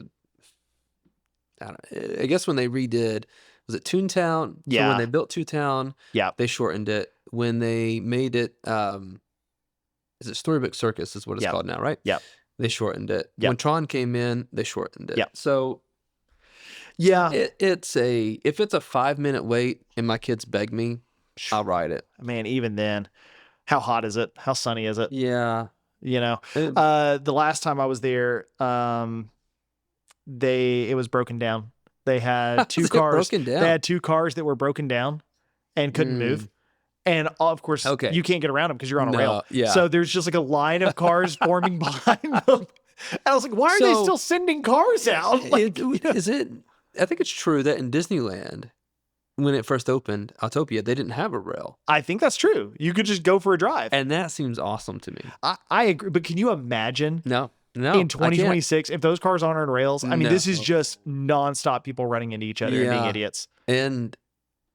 I guess when they redid, was it Toontown? Yeah. So when they built Toontown, they shortened it. when they made it. Is it Storybook Circus? Is what it's called now, right? Yeah. They shortened it. Yep. When Tron came in, they shortened it. Yep. So yeah, if it's a 5-minute wait and my kids beg me, I'll ride it. Man, even then, how hot is it? How sunny is it? Yeah. You know, the last time I was there, it was broken down. They had two cars. They had 2 cars that were broken down and couldn't move. And of course, you can't get around them because you're on a rail. Yeah. So there's just like a line of cars forming behind them. And I was like, why are they still sending cars out? Like, is it? I think it's true that in Disneyland, when it first opened, Autopia, they didn't have a rail. I think that's true. You could just go for a drive. And that seems awesome to me. I agree. But can you imagine? No. In 2026, if those cars aren't on rails, I mean, this is just nonstop people running into each other and being idiots. And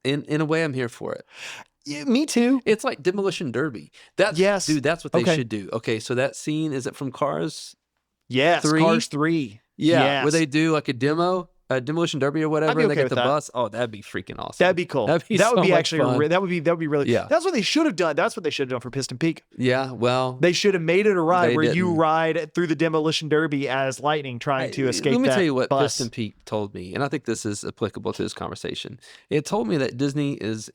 in a way, I'm here for it. Yeah, me too. It's like Demolition Derby. Dude, that's what they should do. Okay, so that scene, is it from Cars? Yes, 3? Cars 3. Yeah, yes. where they do like a Demolition Derby or whatever, and they get the bus. Oh, that'd be freaking awesome. That'd be cool. That would be actually that would be really. Yeah. That's what they should have done. That's what they should have done for Piston Peak. Yeah, well, they should have made it a ride where you ride through the Demolition Derby as Lightning trying to escape. Let me tell you what bus. Piston Peak told me, and I think this is applicable to this conversation. It told me that Disney is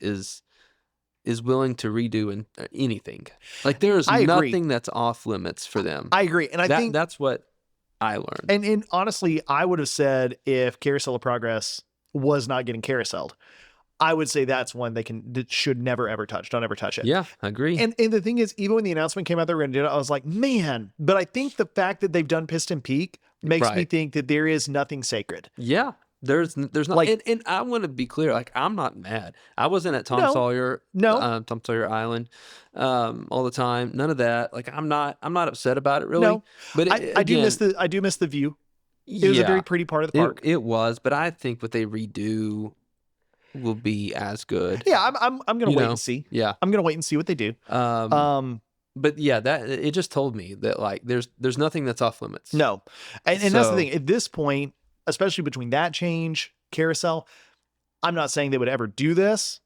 willing to redo anything. Like there is nothing that's off limits for them. I agree, and I think that's what I learned. And honestly, I would have said if Carousel of Progress was not getting carouseled, I would say that's one that should never ever touch. Don't ever touch it. Yeah, I agree. And the thing is, even when the announcement came out they were going to do it, I was like, man. But I think the fact that they've done Piston Peak makes me think that there is nothing sacred. Yeah. There's not, like, and I want to be clear, like I'm not mad. I wasn't at Tom Sawyer Island all the time. None of that. Like I'm not upset about it really. No, but I do miss the view. It was a very pretty part of the park. It was, but I think what they redo will be as good. Yeah, I'm gonna wait and see. Yeah, I'm gonna wait and see what they do. But yeah, that it just told me that like there's nothing that's off limits. No, and that's the thing. At this point, especially between that change, Carousel, I'm not saying they would ever do this,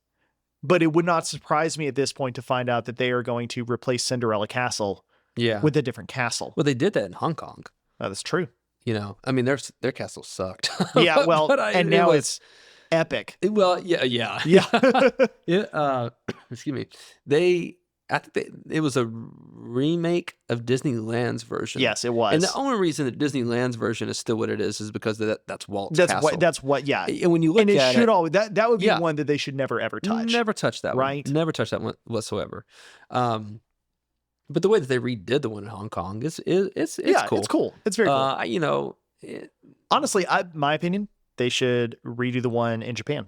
but it would not surprise me at this point to find out that they are going to replace Cinderella Castle with a different castle. Well, they did that in Hong Kong. Oh, that's true. You know, I mean, their castle sucked. Yeah, well, and now it's epic. Well, yeah. Excuse me. I think it was a remake of Disneyland's version. Yes, it was. And the only reason that Disneyland's version is still what it is because that's Walt's castle. That's what. Yeah. And when you look at it, that would be one that they should never ever touch. Never touch that one. Right. Never touch that one whatsoever. But the way that they redid the one in Hong Kong it's cool. It's cool. It's very cool. You know, honestly, my opinion, they should redo the one in Japan.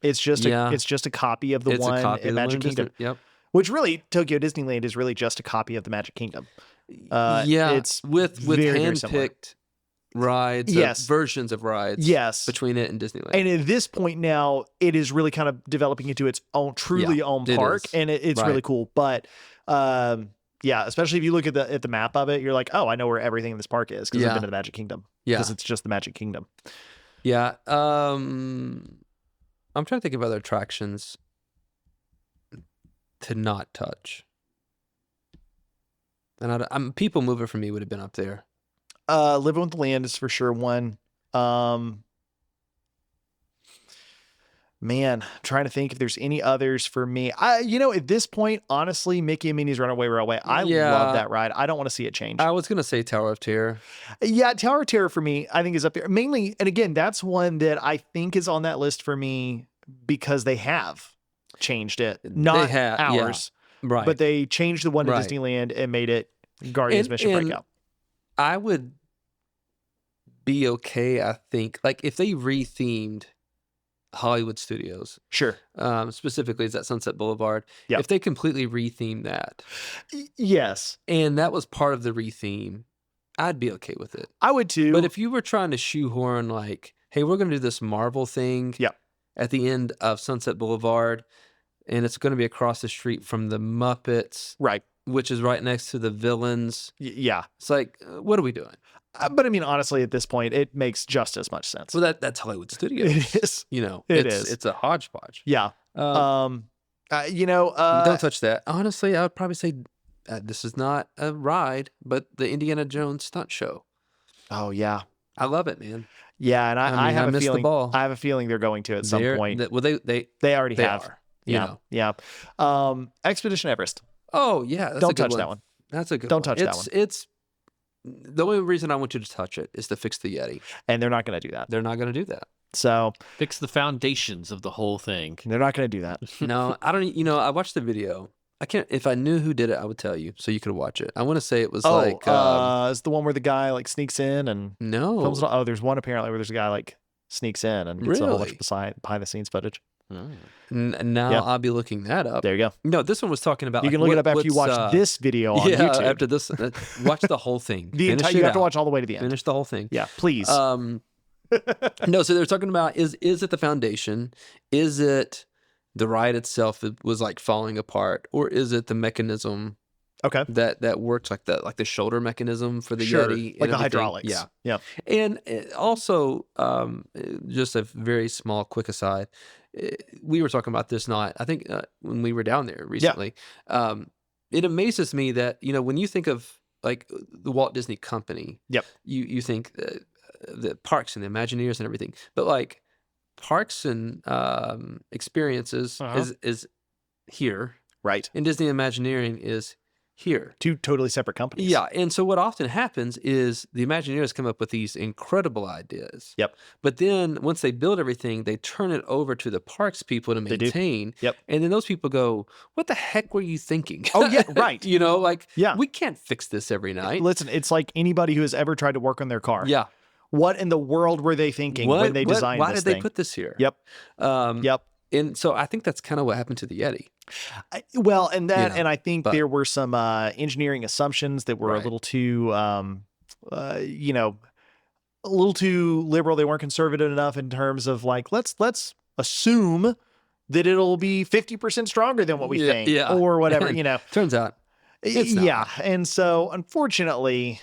It's just a copy of the one in Magic Kingdom. Yep. Which really, Tokyo Disneyland is really just a copy of the Magic Kingdom. It's with hand-picked rides, versions of rides between it and Disneyland. And at this point now, it is really kind of developing into its own, truly own park, and it's really cool. But especially if you look at the map of it, you're like, oh, I know where everything in this park is because I've been to the Magic Kingdom. Because it's just the Magic Kingdom. Yeah. I'm trying to think of other attractions to not touch. And People Mover for me would have been up there. Living with the Land is for sure one. Man, I'm trying to think if there's any others for me. At this point, honestly, Mickey and Minnie's Runaway Railway. I love that ride. I don't want to see it change. I was gonna say Tower of Terror. Yeah, Tower of Terror for me, I think is up there. Mainly, and again, that's one that I think is on that list for me because they have changed it. Not ours. Right. But they changed the one to Disneyland and made it Guardians Mission Breakout. I would be okay, I think. Like if they rethemed Hollywood Studios. Sure. Specifically is that Sunset Boulevard. Yep. If they completely retheme that. Yes. And that was part of the retheme, I'd be okay with it. I would too. But if you were trying to shoehorn like, hey, we're going to do this Marvel thing at the end of Sunset Boulevard, and it's going to be across the street from the Muppets. Right. Which is right next to the villains. Yeah. It's like, what are we doing? But I mean, honestly, at this point, it makes just as much sense. Well, that's Hollywood Studios. It is. You know, it is. It's a hodgepodge. Yeah. Don't touch that. Honestly, I would probably say this is not a ride, but the Indiana Jones stunt show. Oh yeah, I love it, man. yeah, and I I mean, have a missed the feeling. ball. I have a feeling they're going to at some point. Well, They already they have. are. Yeah, yeah. Expedition Everest. Oh yeah, that's Don't a good touch one. that one. That's a good Don't one. touch that one. It's the only reason I want you to touch it is to fix the Yeti. And they're not going to do that. They're not going to do that. So Fix the foundations of the whole thing. they're not going to do that. No, I don't. I watched the video. I can't. If I knew who did it, I would tell you, so you could watch it. I want to say it was it's the one where the guy like sneaks in and no. films it. Oh, there's one apparently where there's a guy like sneaks in and gets a whole bunch of behind the scenes footage. Now I'll be looking that up. There you go. No, this one was talking about. You can look it up after you watch this video on YouTube. After this, watch the whole thing. You have to watch all the way to the end. Finish the whole thing. Yeah, please. No, so they're talking about is it the foundation? Is it the ride itself that was like falling apart, or is it the mechanism? Okay. That works like the shoulder mechanism for the Sure. Yeti, like the hydraulics. Yeah, yeah. And also, just a very small quick aside, we were talking about this I think when we were down there recently. It amazes me that when you think of like the Walt Disney Company, you think the parks and the Imagineers and everything, but like parks and experiences is here, right? And Disney Imagineering is here. Two totally separate companies. Yeah, and so what often happens is the Imagineers come up with these incredible ideas. Yep. But then once they build everything, they turn it over to the parks people to maintain. Yep. And then those people go, "What the heck were you thinking?" Oh yeah, right. We can't fix this every night. Listen, it's like anybody who has ever tried to work on their car. Yeah. What in the world were they thinking when they designed why this did thing? they put this here? Yep. Yep. And so I think that's kind of what happened to the Yeti. And I think there were some engineering assumptions that were a little too, a little too liberal. They weren't conservative enough in terms of like, let's assume that it'll be 50% stronger than what we think, or whatever. Turns out, it's not. Yeah. And so, unfortunately,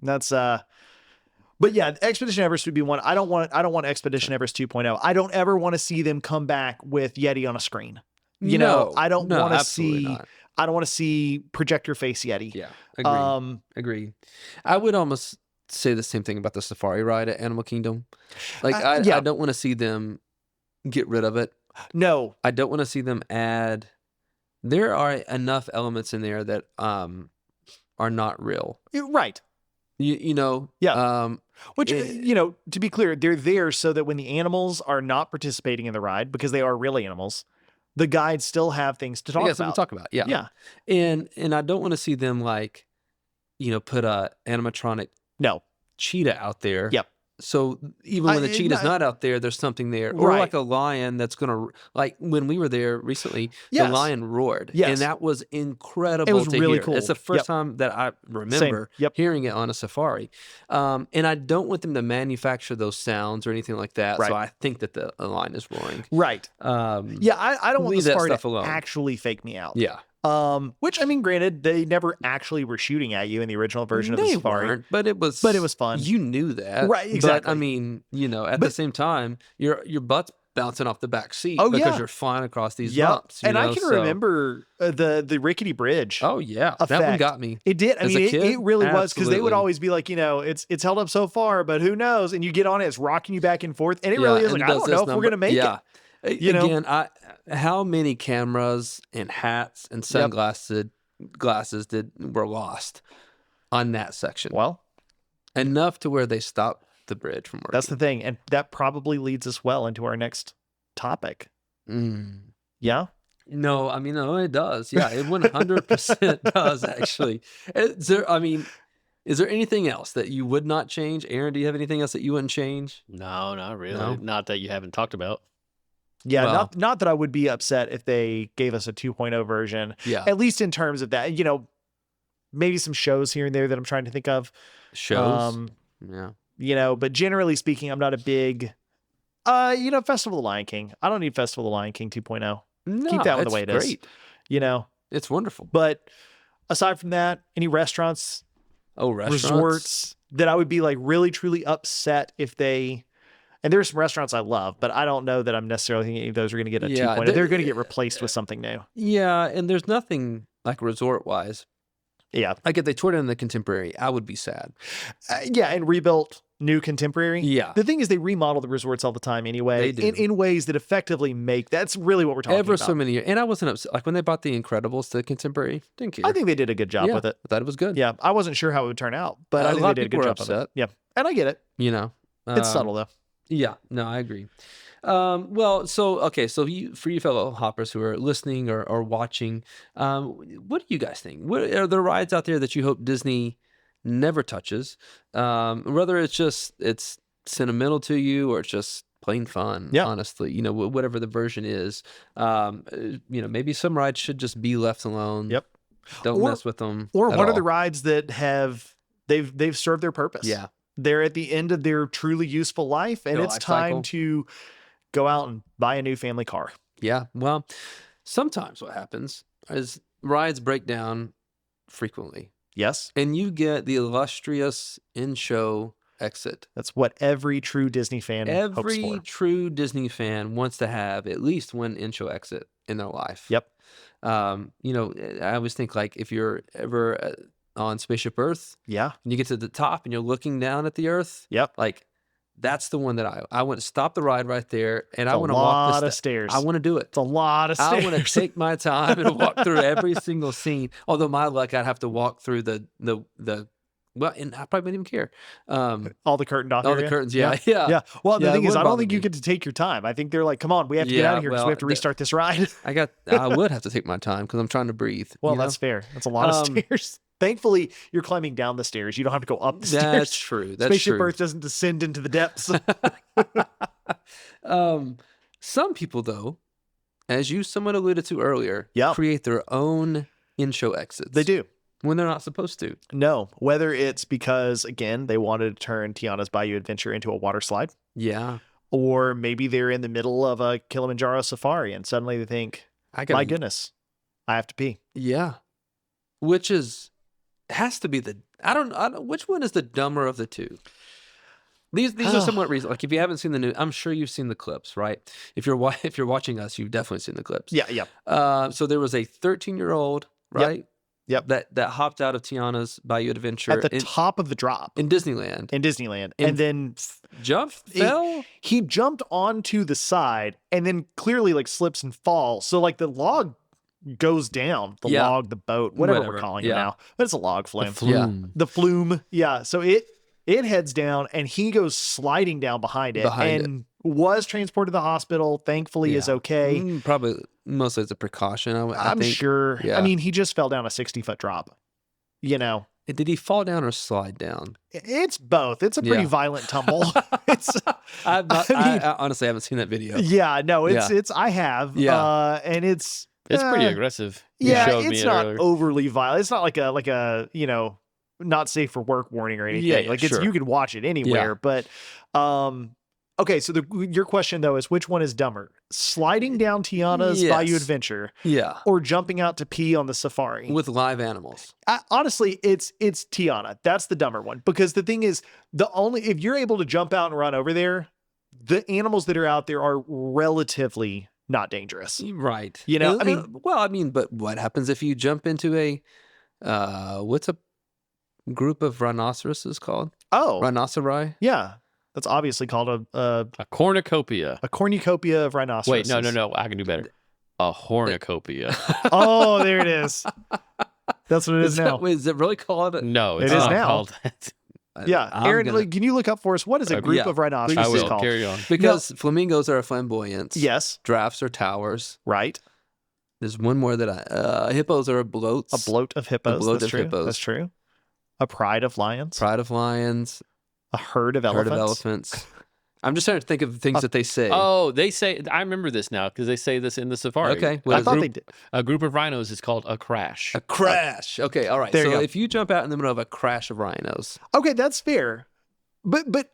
that's But yeah, Expedition Everest would be one. I don't want Expedition Everest 2.0. I don't ever want to see them come back with Yeti on a screen. I don't want to see. Not. I don't want to see projector face Yeti. Yeah, agreed. I would almost say the same thing about the safari ride at Animal Kingdom. Like I don't want to see them get rid of it. No, I don't want to see them add. There are enough elements in there that are not real. Right. Yeah. Which, to be clear, they're there so that when the animals are not participating in the ride, because they are real animals, the guides still have things to talk about. Something to talk about. Yeah. Yeah. And I don't want to see them like, put a animatronic cheetah out there. Yep. So even when the cheetah's not out there, there's something there. Or like a lion that's going to, like when we were there recently, the lion roared. Yes. And that was incredible It was to really hear. cool. It's the first time that I remember hearing it on a safari. And I don't want them to manufacture those sounds or anything like that. Right. So I think that the lion is roaring. Right. I don't want the safari to actually fake me out. Yeah. Which I mean, granted, they never actually were shooting at you in the original version of the Safari. Weren't, but it was fun. You knew that. Right, exactly. But I mean, at the same time, your butt's bouncing off the back seat because you're flying across these bumps. And I can remember the rickety bridge. Oh yeah. Effect. That one got me. It did. I mean, it really was, because they would always be like, it's held up so far, but who knows? And you get on it, it's rocking you back and forth. And it really is like, I don't know if we're going to make it. Again, how many cameras and hats and sunglasses were lost on that section? Well, enough to where they stopped the bridge from working. That's the thing, and that probably leads us well into our next topic. Yeah. No, I mean, no, it does. Yeah, it 100% does actually. Is there anything else that you would not change? Aaron, do you have anything else that you wouldn't change? No, not really. No? Not that you haven't talked about. Yeah, not that I would be upset if they gave us a 2.0 version. Yeah. At least in terms of that, maybe some shows here and there that I'm trying to think of. Shows? But generally speaking, I'm not a big, Festival of the Lion King. I don't need Festival of the Lion King 2.0. No, keep that one the way it is. Great. It's wonderful. But aside from that, any restaurants, resorts that I would be like really, truly upset if they And there's some restaurants I love, but I don't know that I'm necessarily thinking any of those are going to get a 2.0. They're going to get replaced with something new. Yeah, and there's nothing like resort-wise. Yeah. Like if they toured it in the Contemporary, I would be sad. Yeah, and rebuilt new Contemporary. Yeah. The thing is, they remodel the resorts all the time anyway. They do. In ways that effectively that's really what we're talking about. So many years. And I wasn't upset. Like when they bought the Incredibles to the Contemporary, didn't care. I think they did a good job with it. I thought it was good. Yeah, I wasn't sure how it would turn out, but I think they did a good job of it. Yeah, and I get it. It's subtle though. Yeah, no, I agree. Well, so for you fellow hoppers who are listening or watching, what do you guys think? What are there rides out there that you hope Disney never touches? Whether it's sentimental to you or it's just plain fun. Yeah. Honestly, whatever the version is, maybe some rides should just be left alone. Yep. Don't mess with them. Or what are the rides that they've served their purpose? Yeah. They're at the end of their truly useful life, and it's time to go out and buy a new family car. Yeah. Well, sometimes what happens is rides break down frequently. Yes. And you get the illustrious in-show exit. That's what every true Disney fan hopes for. Every true Disney fan wants to have at least one in-show exit in their life. Yep. I always think like if you're ever on Spaceship Earth, yeah, and you get to the top and you're looking down at the Earth, yep, like that's the one that I want to stop the ride right there, and it's I want to walk a lot of stairs. I want to do it. It's a lot of stairs. I want to take my time and walk through every single scene. Although my luck, I'd have to walk through the well, and I probably wouldn't even care. All the curtained off all area? The curtains, yeah. Well, the thing is, I don't think you get to take your time. I think they're like, come on, we have to get out of here because we have to restart this ride. I would have to take my time because I'm trying to breathe. Well, that's fair. That's a lot of stairs. Thankfully, you're climbing down the stairs. You don't have to go up the stairs. That's true. Spaceship Earth doesn't descend into the depths. Some people, though, as you somewhat alluded to earlier, create their own in-show exits. They do. When they're not supposed to. No. Whether it's because, again, they wanted to turn Tiana's Bayou Adventure into a water slide. Yeah. Or maybe they're in the middle of a Kilimanjaro safari and suddenly they think, my goodness, I have to pee. Yeah. Which has to be I don't which one is the dumber of the two? These are somewhat reasonable. Like if you haven't seen the new, I'm sure you've seen the clips, right? If you're watching us, you've definitely seen the clips. Yeah. So there was a 13-year-old, right? Yep. That hopped out of Tiana's Bayou Adventure at the top of the drop in Disneyland. And then fell. He jumped onto the side and then clearly like slips and falls. So like the log goes down. The boat, whatever we're calling it now. But it's a log flume. The flume. Yeah. So it heads down and he goes sliding down behind it and was transported to the hospital. Thankfully is okay. Probably mostly as a precaution. I think. Sure. Yeah. I mean, he just fell down a 60-foot drop. Did he fall down or slide down? It's both. It's a pretty violent tumble. I honestly haven't seen that video. Yeah, no, it's I have. Yeah. And it's pretty aggressive. It's not overly violent. It's not like a not safe for work warning or anything. You can watch it anywhere. But okay, so your question though is which one is dumber? Sliding down Tiana's Bayou Adventure, or jumping out to pee on the safari with live animals? Honestly, it's Tiana. That's the dumber one because the thing is, if you're able to jump out and run over there, the animals that are out there are relatively not dangerous, right? But what happens if you jump into a what's a group of rhinoceroses called? Oh, rhinoceri. Yeah. That's obviously called a cornucopia. A cornucopia of rhinoceroses. Wait, no. I can do better. A hornucopia. Oh, there it is. That's what it is now. Is it really called? No, it is now. Called that. Yeah, Aaron, can you look up for us what is a group of rhinoceroses I will. called? Carry on. Because flamingos are flamboyants. Yes. Giraffes are towers. Right. There's one more that hippos are bloats. A bloat of hippos. That's true. That's true. A pride of lions. A herd of elephants. I'm just trying to think of things that they say. Oh, they say, I remember this now because they say this in the safari. Okay. I thought they did. A group of rhinos is called a crash. A crash. Okay. All right. So if you jump out in the middle of a crash of rhinos. Okay. That's fair. But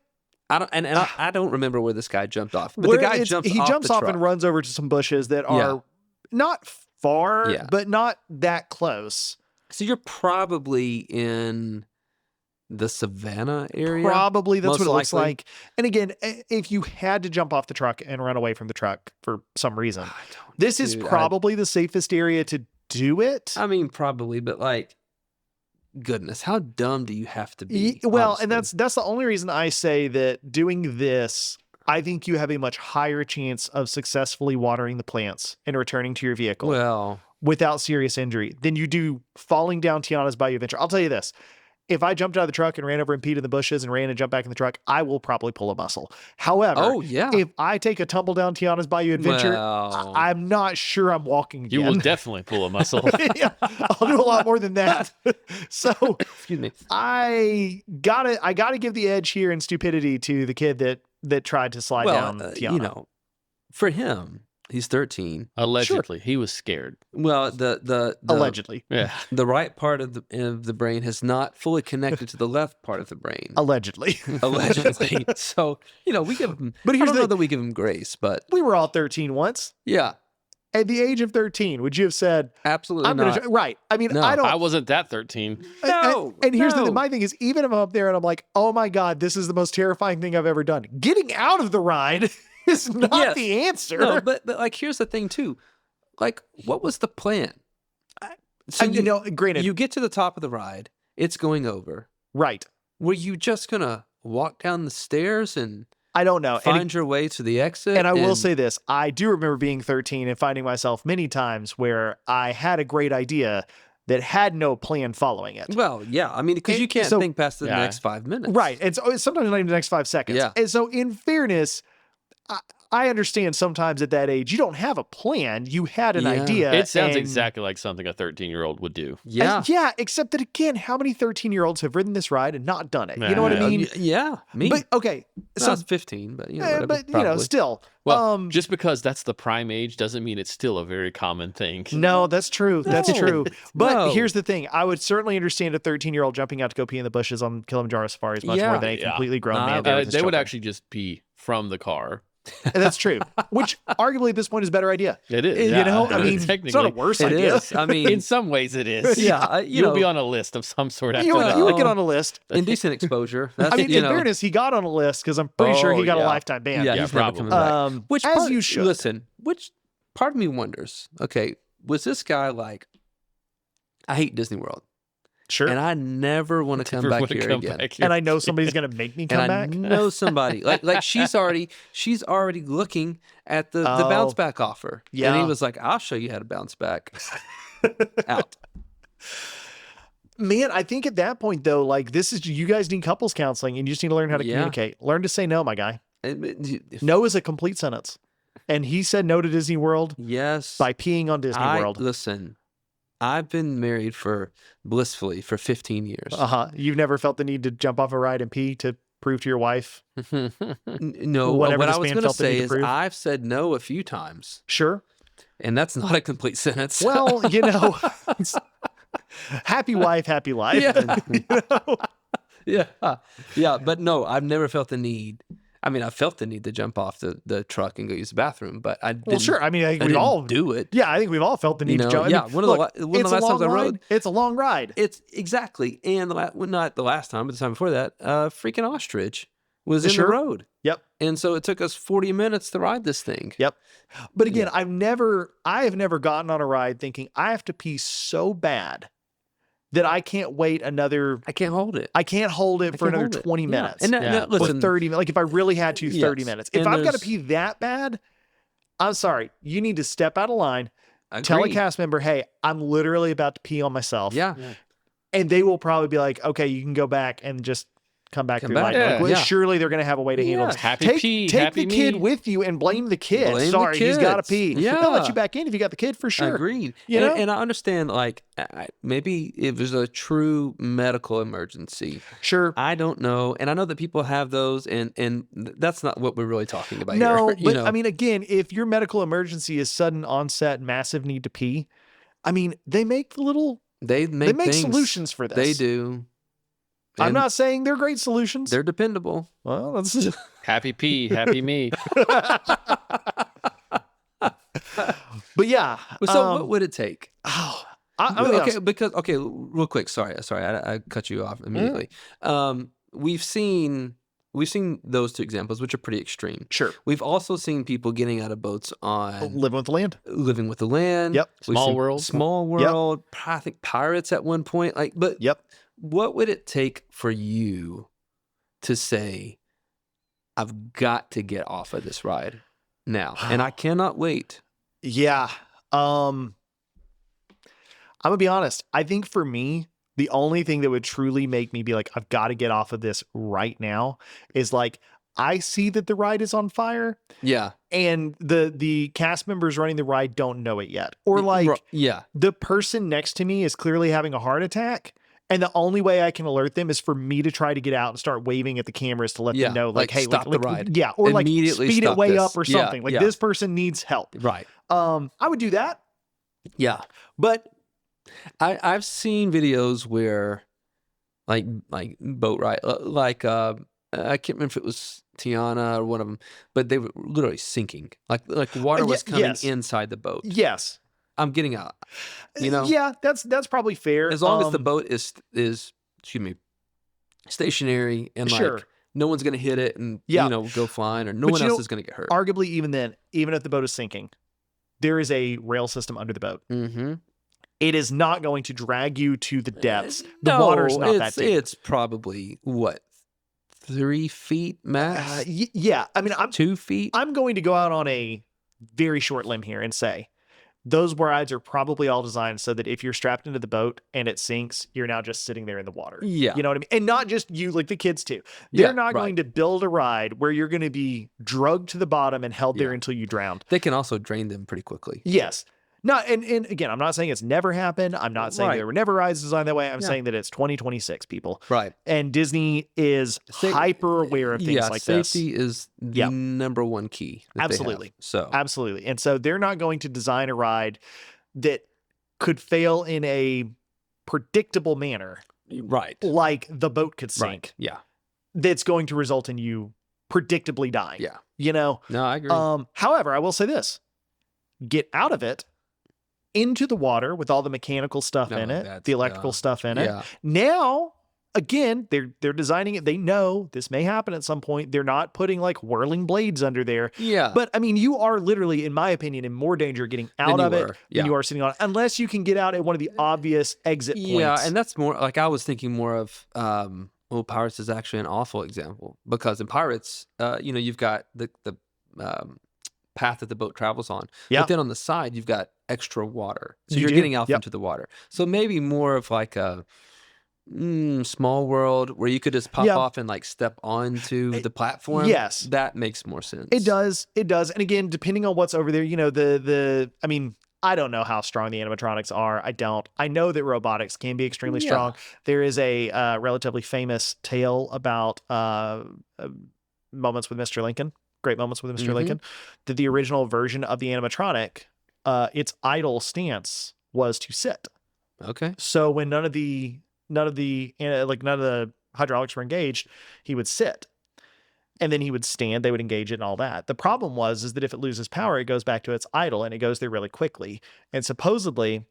I don't, I don't remember where this guy jumped off. But the guy jumps off and runs over to some bushes that are not far, but not that close. So you're probably in the savannah area. Probably that's most what it looks likely. like. And again, if you had to jump off the truck and run away from the truck for some reason, this is probably the safest area to do it. I mean, probably, but like, goodness, how dumb do you have to be? Well, honestly? and that's the only reason I say that doing this, I think you have a much higher chance of successfully watering the plants and returning to your vehicle without serious injury than you do falling down Tiana's Bayou Adventure. I'll tell you this. If I jumped out of the truck and ran over and peed in the bushes and ran and jumped back in the truck, I will probably pull a muscle. However, if I take a tumble down Tiana's Bayou Adventure, I'm not sure I'm walking again. You will definitely pull a muscle. Yeah, I'll do a lot more than that. So, excuse me. I gotta give the edge here in stupidity to the kid that tried to slide down Tiana. You know, for him, he's 13. Allegedly, he was scared. Well, the allegedly, the right part of the brain has not fully connected to the left part of the brain. Allegedly. So we give him. But here's that we give him grace, but we were all 13 once. Yeah. At the age of 13, would you have said, absolutely not? Right. I mean, no. I wasn't that 13. No. And here's my thing is, even if I'm up there and I'm like, oh my God, this is the most terrifying thing I've ever done. Getting out of the ride is not the answer. No, but like, here's the thing too. Like, what was the plan? So granted, you get to the top of the ride, it's going over. Right. Were you just going to walk down the stairs and I don't know. Find your way to the exit. And I will say this. I do remember being 13 and finding myself many times where I had a great idea that had no plan following it. Well, yeah. I mean, because you can't think past the next 5 minutes. Right. And so sometimes not even the next 5 seconds. Yeah. And so in fairness, I understand sometimes at that age, you don't have a plan. You had an idea. It sounds exactly like something a 13-year-old would do. Yeah. Yeah. Except that, again, how many 13-year-olds have ridden this ride and not done it? You know what I mean? Yeah. Me. But, okay. So I was 15, but, whatever, but still. Well, just because that's the prime age doesn't mean it's still a very common thing. No, that's true. That's true. But here's the thing. I would certainly understand a 13-year-old jumping out to go pee in the bushes on Kilimanjaro Safaris much more than a completely grown man. They would actually just pee from the car. And that's true. Which arguably at this point is a better idea. It is. I mean, it's not a worse idea. Is. I mean, in some ways it is. Yeah. You'll be on a list of some sort after that. You would get on a list. Indecent exposure. That's, I mean, in fairness, he got on a list because I'm pretty sure he got a lifetime ban. Yeah, he's never coming back. Which as you should. Listen, which part of me wonders, okay, was this guy like, I hate Disney World. Sure. And I never want to come back here again. And I know somebody's going to make me come back. I know somebody. like she's already looking at the bounce back offer. Yeah. And he was like, I'll show you how to bounce back. Out. Man, I think at that point though, like you guys need couples counseling and you just need to learn how to communicate. Learn to say no, my guy. No is a complete sentence. And he said no to Disney World. Yes. By peeing on Disney World. Listen. I've been married blissfully for 15 years. You've never felt the need to jump off a ride and pee to prove to your wife? No. What I was going to say is I've said no a few times. Sure. And that's not a complete sentence. Well, happy wife, happy life. Yeah. Yeah. But no, I've never felt the need. I mean, I felt the need to jump off the truck and go use the bathroom, but I didn't. Well, sure. I mean, I think we all do it. Yeah, I think we've all felt the need to jump. Yeah, one of the last times I rode. It's a long ride. It's exactly, and not the last time, but the time before that, freaking ostrich was in the road. Yep. And so it took us 40 minutes to ride this thing. Yep. But again, I have never gotten on a ride thinking I have to pee so bad that I can't wait another. I can't hold it. I can't hold it for another 20 minutes. And listen, or 30 minutes. Like if I really had to, 30 minutes. If I've got to pee that bad, I'm sorry. You need to step out of line. Tell a cast member, hey, I'm literally about to pee on myself. Yeah. And they will probably be like, okay, you can go back and just come back through light. Yeah. Like, surely they're going to have a way to handle this. Take the kid with you and blame the kid. He's got to pee. Yeah. They'll let you back in if you got the kid for sure. Agreed. know? And I understand, like, maybe it was a true medical emergency. Sure. I don't know. And I know that people have those, and that's not what we're really talking about here. No, but I mean, again, if your medical emergency is sudden onset, massive need to pee, I mean, they make They make solutions for this. They do. I'm not saying they're great solutions. They're dependable. Well, that's happy pee, happy me. But yeah. So what would it take? Oh, Real quick. Sorry, I cut you off immediately. We've seen those two examples, which are pretty extreme. Sure. We've also seen people getting out of boats on living with the land. Yep. Small world. I think pirates at one point. What would it take for you to say, I've got to get off of this ride now, and I cannot wait? Yeah. I'm gonna be honest. I think for me, the only thing that would truly make me be like, I've got to get off of this right now is like, I see that the ride is on fire. Yeah. And the cast members running the ride don't know it yet. Or like, the person next to me is clearly having a heart attack. And the only way I can alert them is for me to try to get out and start waving at the cameras to let them know, like, hey, stop the ride. Yeah. Or immediately like speed it way up or Yeah, something. Like this person needs help. Right. I would do that. Yeah. But I've seen videos where like boat ride, I can't remember if it was Tiana or one of them, but they were literally sinking. Like water was coming inside the boat. Yes. I'm getting out. You know? Yeah, that's probably fair. As long as the boat is stationary and like no one's gonna hit it and go flying, or no one else is gonna get hurt. Arguably, even then, even if the boat is sinking, there is a rail system under the boat. Mm-hmm. It is not going to drag you to the depths. The water's not that deep. It's probably 3 feet max. Yeah, I mean, 2 feet. I'm going to go out on a very short limb here and say those rides are probably all designed so that if you're strapped into the boat and it sinks, you're now just sitting there in the water. Yeah. You know what I mean? And not just you, like the kids too. They're not going to build a ride where you're going to be drugged to the bottom and held there until you drowned. They can also drain them pretty quickly. Yes. No, and again, I'm not saying it's never happened. I'm not saying there were never rides designed that way. I'm saying that it's 2026, people. Right. And Disney is hyper aware of things like this. Safety is the number one key. Absolutely. Absolutely. And so they're not going to design a ride that could fail in a predictable manner. Right. Like the boat could sink. Right. Yeah. That's going to result in you predictably dying. Yeah. You know? No, I agree. However, I will say this. Get out of it. Into the water with all the mechanical stuff in it, the electrical stuff in it. Now, again, they're designing it. They know this may happen at some point. They're not putting like whirling blades under there. Yeah. But I mean, you are literally, in my opinion, in more danger getting out of it than you are sitting on it, unless you can get out at one of the obvious exit points. Yeah, and that's more like I was thinking more of. Pirates is actually an awful example because in Pirates, you've got the path that the boat travels on. Yeah. But then on the side, you've got extra water. So you're getting out into the water. So maybe more of like a small world where you could just pop off and like step onto the platform. Yes. That makes more sense. It does. It does. And again, depending on what's over there, I mean, I don't know how strong the animatronics are. I don't. I know that robotics can be extremely strong. There is a relatively famous tale about Moments with Mr. Lincoln. Great Moments with Mr. Lincoln, that the original version of the animatronic, its idle stance was to sit. Okay. So when none of the hydraulics were engaged, he would sit. And then he would stand, they would engage it and all that. The problem is that if it loses power, it goes back to its idle and it goes there really quickly. And supposedly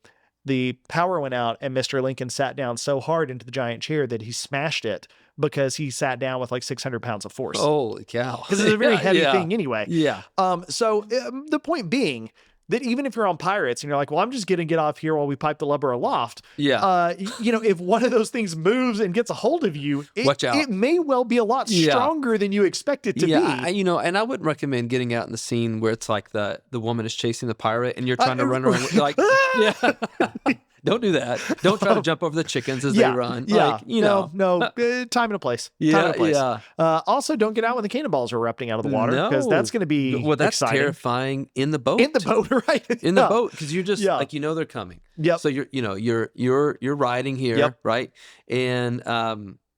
the power went out and Mr. Lincoln sat down so hard into the giant chair that he smashed it because he sat down with like 600 pounds of force. Holy cow. Because it's a very heavy thing anyway. Yeah. So the point being that even if you're on Pirates and you're like, well, I'm just going to get off here while we pipe the lubber aloft. Yeah. If one of those things moves and gets a hold of you, watch out. It may well be a lot stronger than you expect it to be. And I wouldn't recommend getting out in the scene where it's like the woman is chasing the pirate and you're trying to run around like, don't do that. Don't try to jump over the chickens as they run. Yeah. No. Time and a place. Yeah. Time and a place. Also, don't get out when the cannonballs are erupting out of the water because that's going to be that's exciting. Terrifying in the boat. In the boat, right? In the boat because you're just like they're coming. Yep. So you're riding here, right? And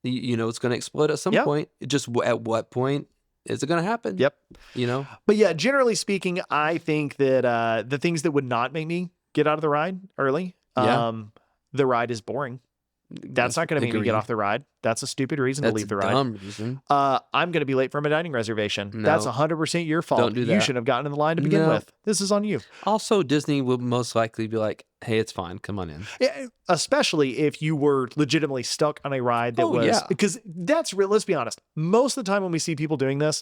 it's going to explode at some point. Just at what point is it going to happen? Yep. But yeah, generally speaking, I think that the things that would not make me get out of the ride early. The ride is boring. That's not going to make me get off the ride. That's a stupid reason to leave the ride. Dumb reason. I'm going to be late for my dining reservation. No. That's 100% your fault. Don't do that. You shouldn't have gotten in the line to begin with. This is on you. Also, Disney will most likely be like, hey, it's fine. Come on in. Yeah, especially if you were legitimately stuck on a ride that was... Because that's real. Let's be honest. Most of the time when we see people doing this,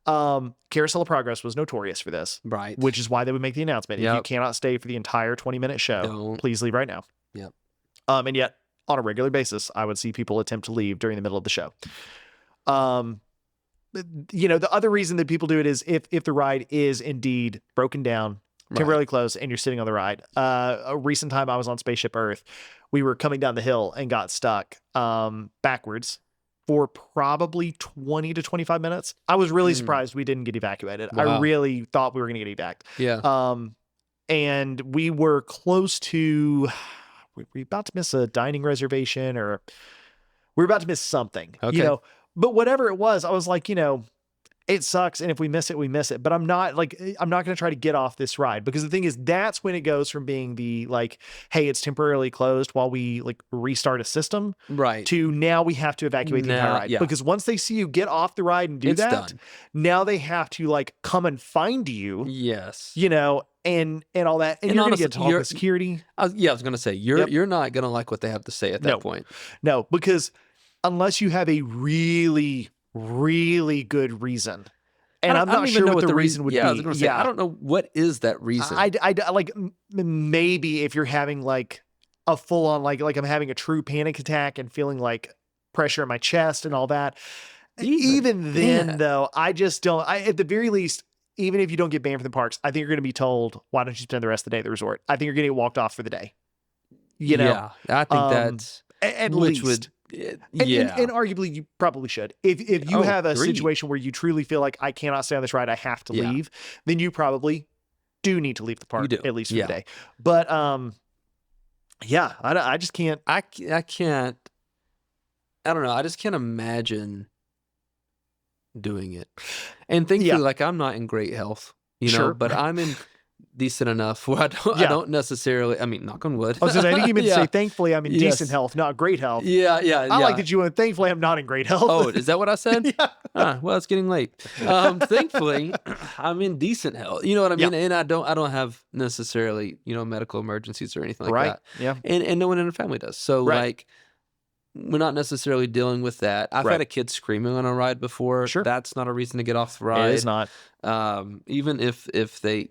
Carousel of Progress was notorious for this. Right. Which is why they would make the announcement. If you cannot stay for the entire 20-minute show, please leave right now. Yep. And yet, on a regular basis, I would see people attempt to leave during the middle of the show. The other reason that people do it is if the ride is indeed broken down, temporarily closed, and you're sitting on the ride. A recent time I was on Spaceship Earth, we were coming down the hill and got stuck backwards for probably 20 to 25 minutes. I was really surprised we didn't get evacuated. Wow. I really thought we were going to get evac. Yeah. And we were close to... We were about to miss a dining reservation, or we were about to miss something, but whatever it was, I was like, it sucks. And if we miss it, we miss it. But I'm not going to try to get off this ride, because the thing is, that's when it goes from being the hey, it's temporarily closed while we restart a system, right, to now we have to evacuate the entire ride. Yeah. Because once they see you get off the ride and do that, now they have to come and find you. Yes. And all that. And you're going to get talk with security. I was going to say, you're not going to like what they have to say at that point. No, because unless you have a really, really good reason. And I'm not sure what the reason would be. I was going to say, I don't know what is that reason. I maybe if you're having a full on, like I'm having a true panic attack and feeling pressure in my chest and all that. Even then, though, I just don't, at the very least, even if you don't get banned from the parks, I think you're going to be told, why don't you spend the rest of the day at the resort? I think you're going to get walked off for the day. Yeah, I think that's... At least. And arguably, you probably should. If you have a situation where you truly feel like, I cannot stay on this ride, I have to leave, then you probably do need to leave the park, at least for the day. But, I just can't... I can't... I don't know. I just can't imagine doing it. And thankfully, I'm not in great health, but I'm in decent enough where I don't necessarily, knock on wood. I think you meant to say, thankfully, I'm in decent health, not great health. Yeah. I like that you went, thankfully, I'm not in great health. Oh, is that what I said? Well, it's getting late. Thankfully, I'm in decent health. You know what I mean? Yeah. And I don't have necessarily, medical emergencies or anything like that. Yeah. And no one in our family does. So we're not necessarily dealing with that. I've had a kid screaming on a ride before. Sure. That's not a reason to get off the ride. It is not. Even if they,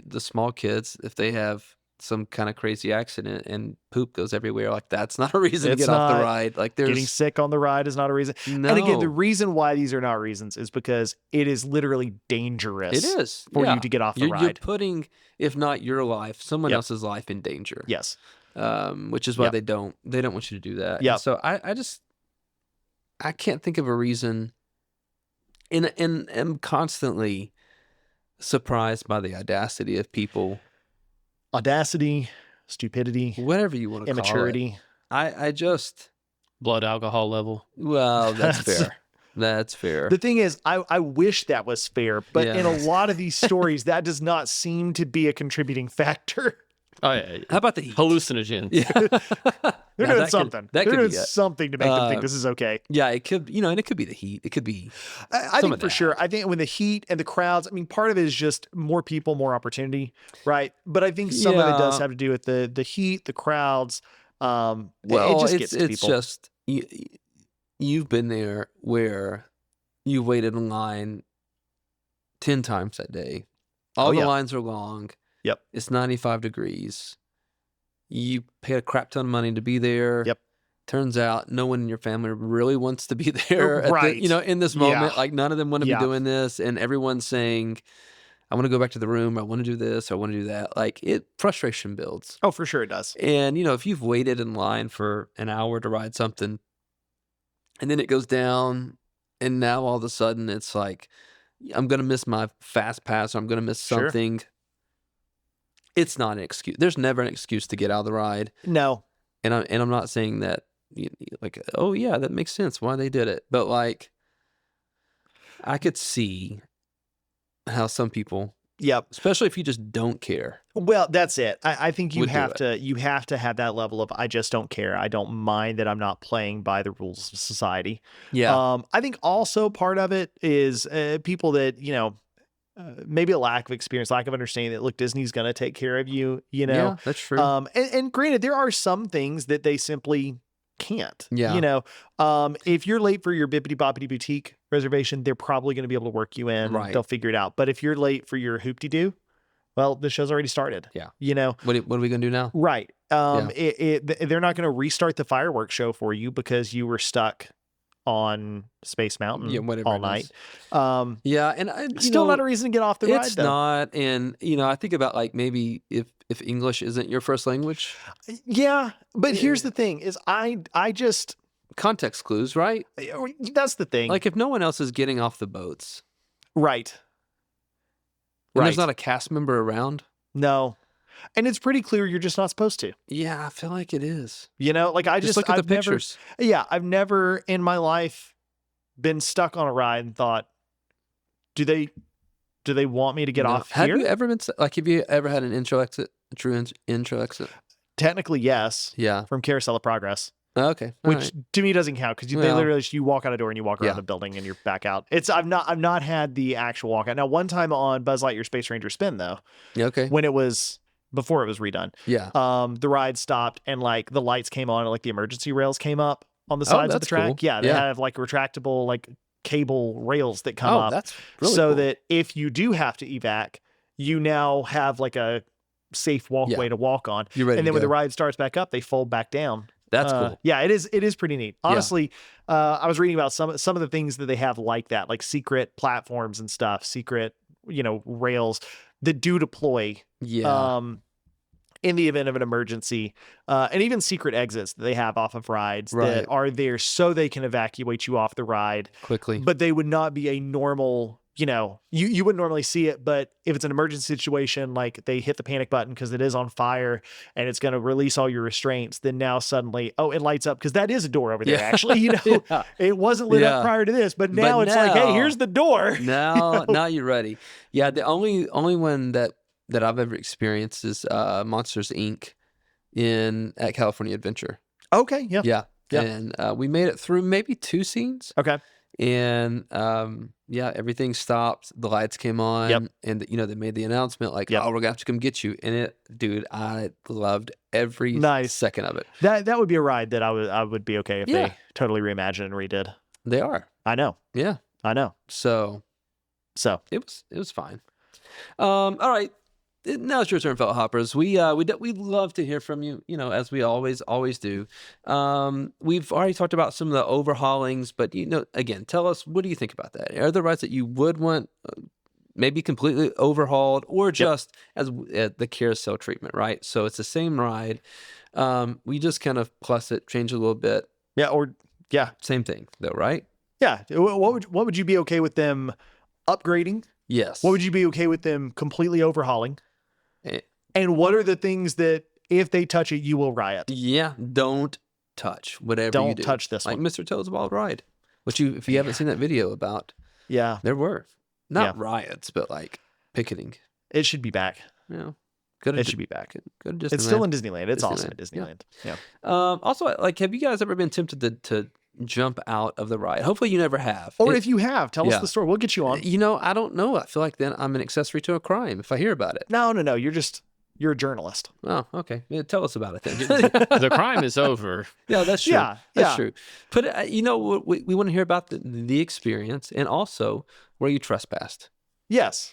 the small kids, if they have some kind of crazy accident and poop goes everywhere, that's not a reason to get off the ride. Getting sick on the ride is not a reason. No. And again, the reason why these are not reasons is because it is literally dangerous. It is for you to get off the ride. You're putting, if not your life, someone else's life in danger. Yes. Which is why they don't want you to do that. Yeah. So I can't think of a reason, and am constantly surprised by the audacity of people. Audacity, stupidity, whatever you want to immaturity. Call it. I just blood alcohol level. Well, that's fair. That's fair. The thing is, I wish that was fair, but in a lot of these stories, that does not seem to be a contributing factor. Oh yeah. How about the heat? Hallucinogens? Yeah. They're doing something. They're doing something to make them think this is okay. Yeah, it could, and it could be the heat. It could be. I think for sure. I think when the heat and the crowds, part of it is just more people, more opportunity, right? But I think some of it does have to do with the heat, the crowds. Well, it just gets to people. It's just you've been there where you waited in line 10 times that day. All the lines are long. Yep. It's 95 degrees. You pay a crap ton of money to be there. Yep. Turns out no one in your family really wants to be there. Right. In this moment, none of them want to be doing this. And everyone's saying, I want to go back to the room. I want to do this. I want to do that. Frustration builds. Oh, for sure it does. And, if you've waited in line for an hour to ride something and then it goes down and now all of a sudden it's I'm going to miss my fast pass or I'm going to miss something. Sure. It's not an excuse. There's never an excuse to get out of the ride. No. And I'm not saying that oh yeah, that makes sense why they did it. But I could see how some people Yep. Especially if you just don't care. Well, that's it. I think you Would do have it. to have that level of I just don't care. I don't mind that I'm not playing by the rules of society. Yeah. I think also part of it is people that, maybe a lack of experience, lack of understanding that, look, Disney's going to take care of you, Yeah, that's true. And granted, there are some things that they simply can't. Yeah. If you're late for your Bippity Boppity Boutique reservation, they're probably going to be able to work you in. Right. They'll figure it out. But if you're late for your Hoop-de-Doo, well, the show's already started. Yeah. What are we going to do now? Right. They're not going to restart the fireworks show for you because you were stuck on Space Mountain all night. Yeah, and still not a reason to get off the ride, it's though. not, and I think about like maybe if English isn't your first language. Yeah, but here's the thing: is I just context clues, right? That's the thing. Like if no one else is getting off the boats, right? And there's not a cast member around. No. And it's pretty clear you're just not supposed to. Yeah, I feel like it is. Like I just look at the pictures. I've never in my life been stuck on a ride and thought, do they want me to get off here? Have you ever been like? Have you ever had an intro exit, a true intro exit? Technically, yes. Yeah. From Carousel of Progress. Okay. Which to me doesn't count because they literally you walk out a door and you walk around the building and you're back out. I've not had the actual walkout. Now, one time on Buzz Lightyear Space Ranger Spin though. Yeah. Okay. When it was before it was redone. Yeah. The ride stopped and like the lights came on and like the emergency rails came up on the sides of the track. Cool. Yeah. They have like retractable like cable rails that come up. That's really so cool. that if you do have to evac, you now have like a safe walkway to walk on. You're ready. And then when the ride starts back up, they fold back down. That's cool. Yeah, it is pretty neat. Honestly, I was reading about some of the things that they have like that, like secret platforms and stuff, secret, rails that do deploy. Yeah. In the event of an emergency, and even secret exits that they have off of rides that are there so they can evacuate you off the ride quickly. But they would not be a normal, you wouldn't normally see it. But if it's an emergency situation, like they hit the panic button because it is on fire and it's going to release all your restraints, then now suddenly, it lights up because that is a door over there. Actually, it wasn't lit up prior to this, but now it's like, hey, here's the door. Now you're ready. Yeah, the only one that I've ever experienced is Monsters Inc. at California Adventure. Okay, yeah. And we made it through maybe 2 scenes. Okay. And everything stopped. The lights came on, and they made the announcement like, "Oh, we're gonna have to come get you." And I loved every second of it. That would be a ride that I would be okay if they totally reimagined and redid. They are. I know. Yeah, I know. So it was fine. All right. Now it's your turn, fellow hoppers. We love to hear from you, as we always do. We've already talked about some of the overhaulings, but again, tell us, what do you think about that? Are there rides that you would want maybe completely overhauled, or just as the carousel treatment, right? So it's the same ride, we just kind of plus it, change it a little bit. Same thing though, right? Yeah. What would you be okay with them upgrading? Yes. What would you be okay with them completely overhauling? And what are the things that if they touch it, you will riot? Yeah, don't touch whatever you do. Don't touch this like one. Mr. Toad's Wild Ride, which if you haven't seen that video about, there were not riots, but like picketing. It should be back. Yeah, it should be back. Go to Disneyland. It's still in Disneyland. It's awesome at Disneyland. Yeah. Also, like, have you guys ever been tempted to jump out of the ride? Hopefully you never have. Or if you have, tell us the story. We'll get you on. I don't know. I feel like then I'm an accessory to a crime if I hear about it. No. You're a journalist. Oh, okay. Yeah, tell us about it then. The crime is over. Yeah, that's true. That's true. But we want to hear about the experience and also where you trespassed. Yes.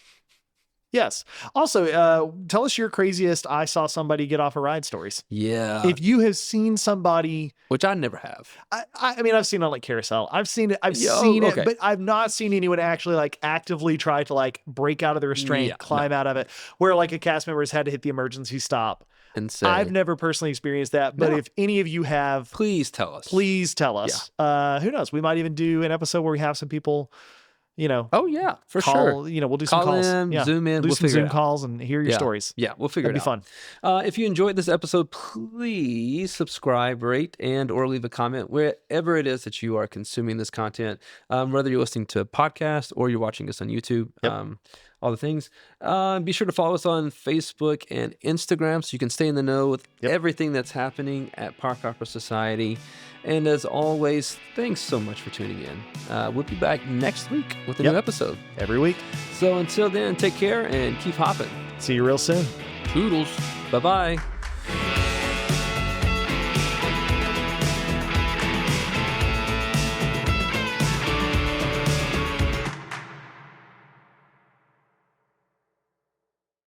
Also, tell us your craziest I saw somebody get off a ride stories. Yeah. If you have seen somebody, which I never have. I mean, I've seen it on like Carousel. I've seen it, but I've not seen anyone actually like actively try to like break out of the restraint, climb out of it, where like a cast member has had to hit the emergency stop. And say, I've never personally experienced that, but if any of you have, please tell us. Yeah. Who knows? We might even do an episode where we have some people, Oh yeah, for sure. We'll do some calls. Zoom in. Do some Zoom calls and hear your stories. Yeah, we'll figure it out. That'd be fun. If you enjoyed this episode, please subscribe, rate, or leave a comment wherever it is that you are consuming this content. Whether you're listening to a podcast or you're watching us on YouTube. all the things. Be sure to follow us on Facebook and Instagram so you can stay in the know with everything that's happening at Park Opera Society. And as always, thanks so much for tuning in. We'll be back next week with a new episode. Every week. So until then, take care and keep hopping. See you real soon. Toodles. Bye-bye.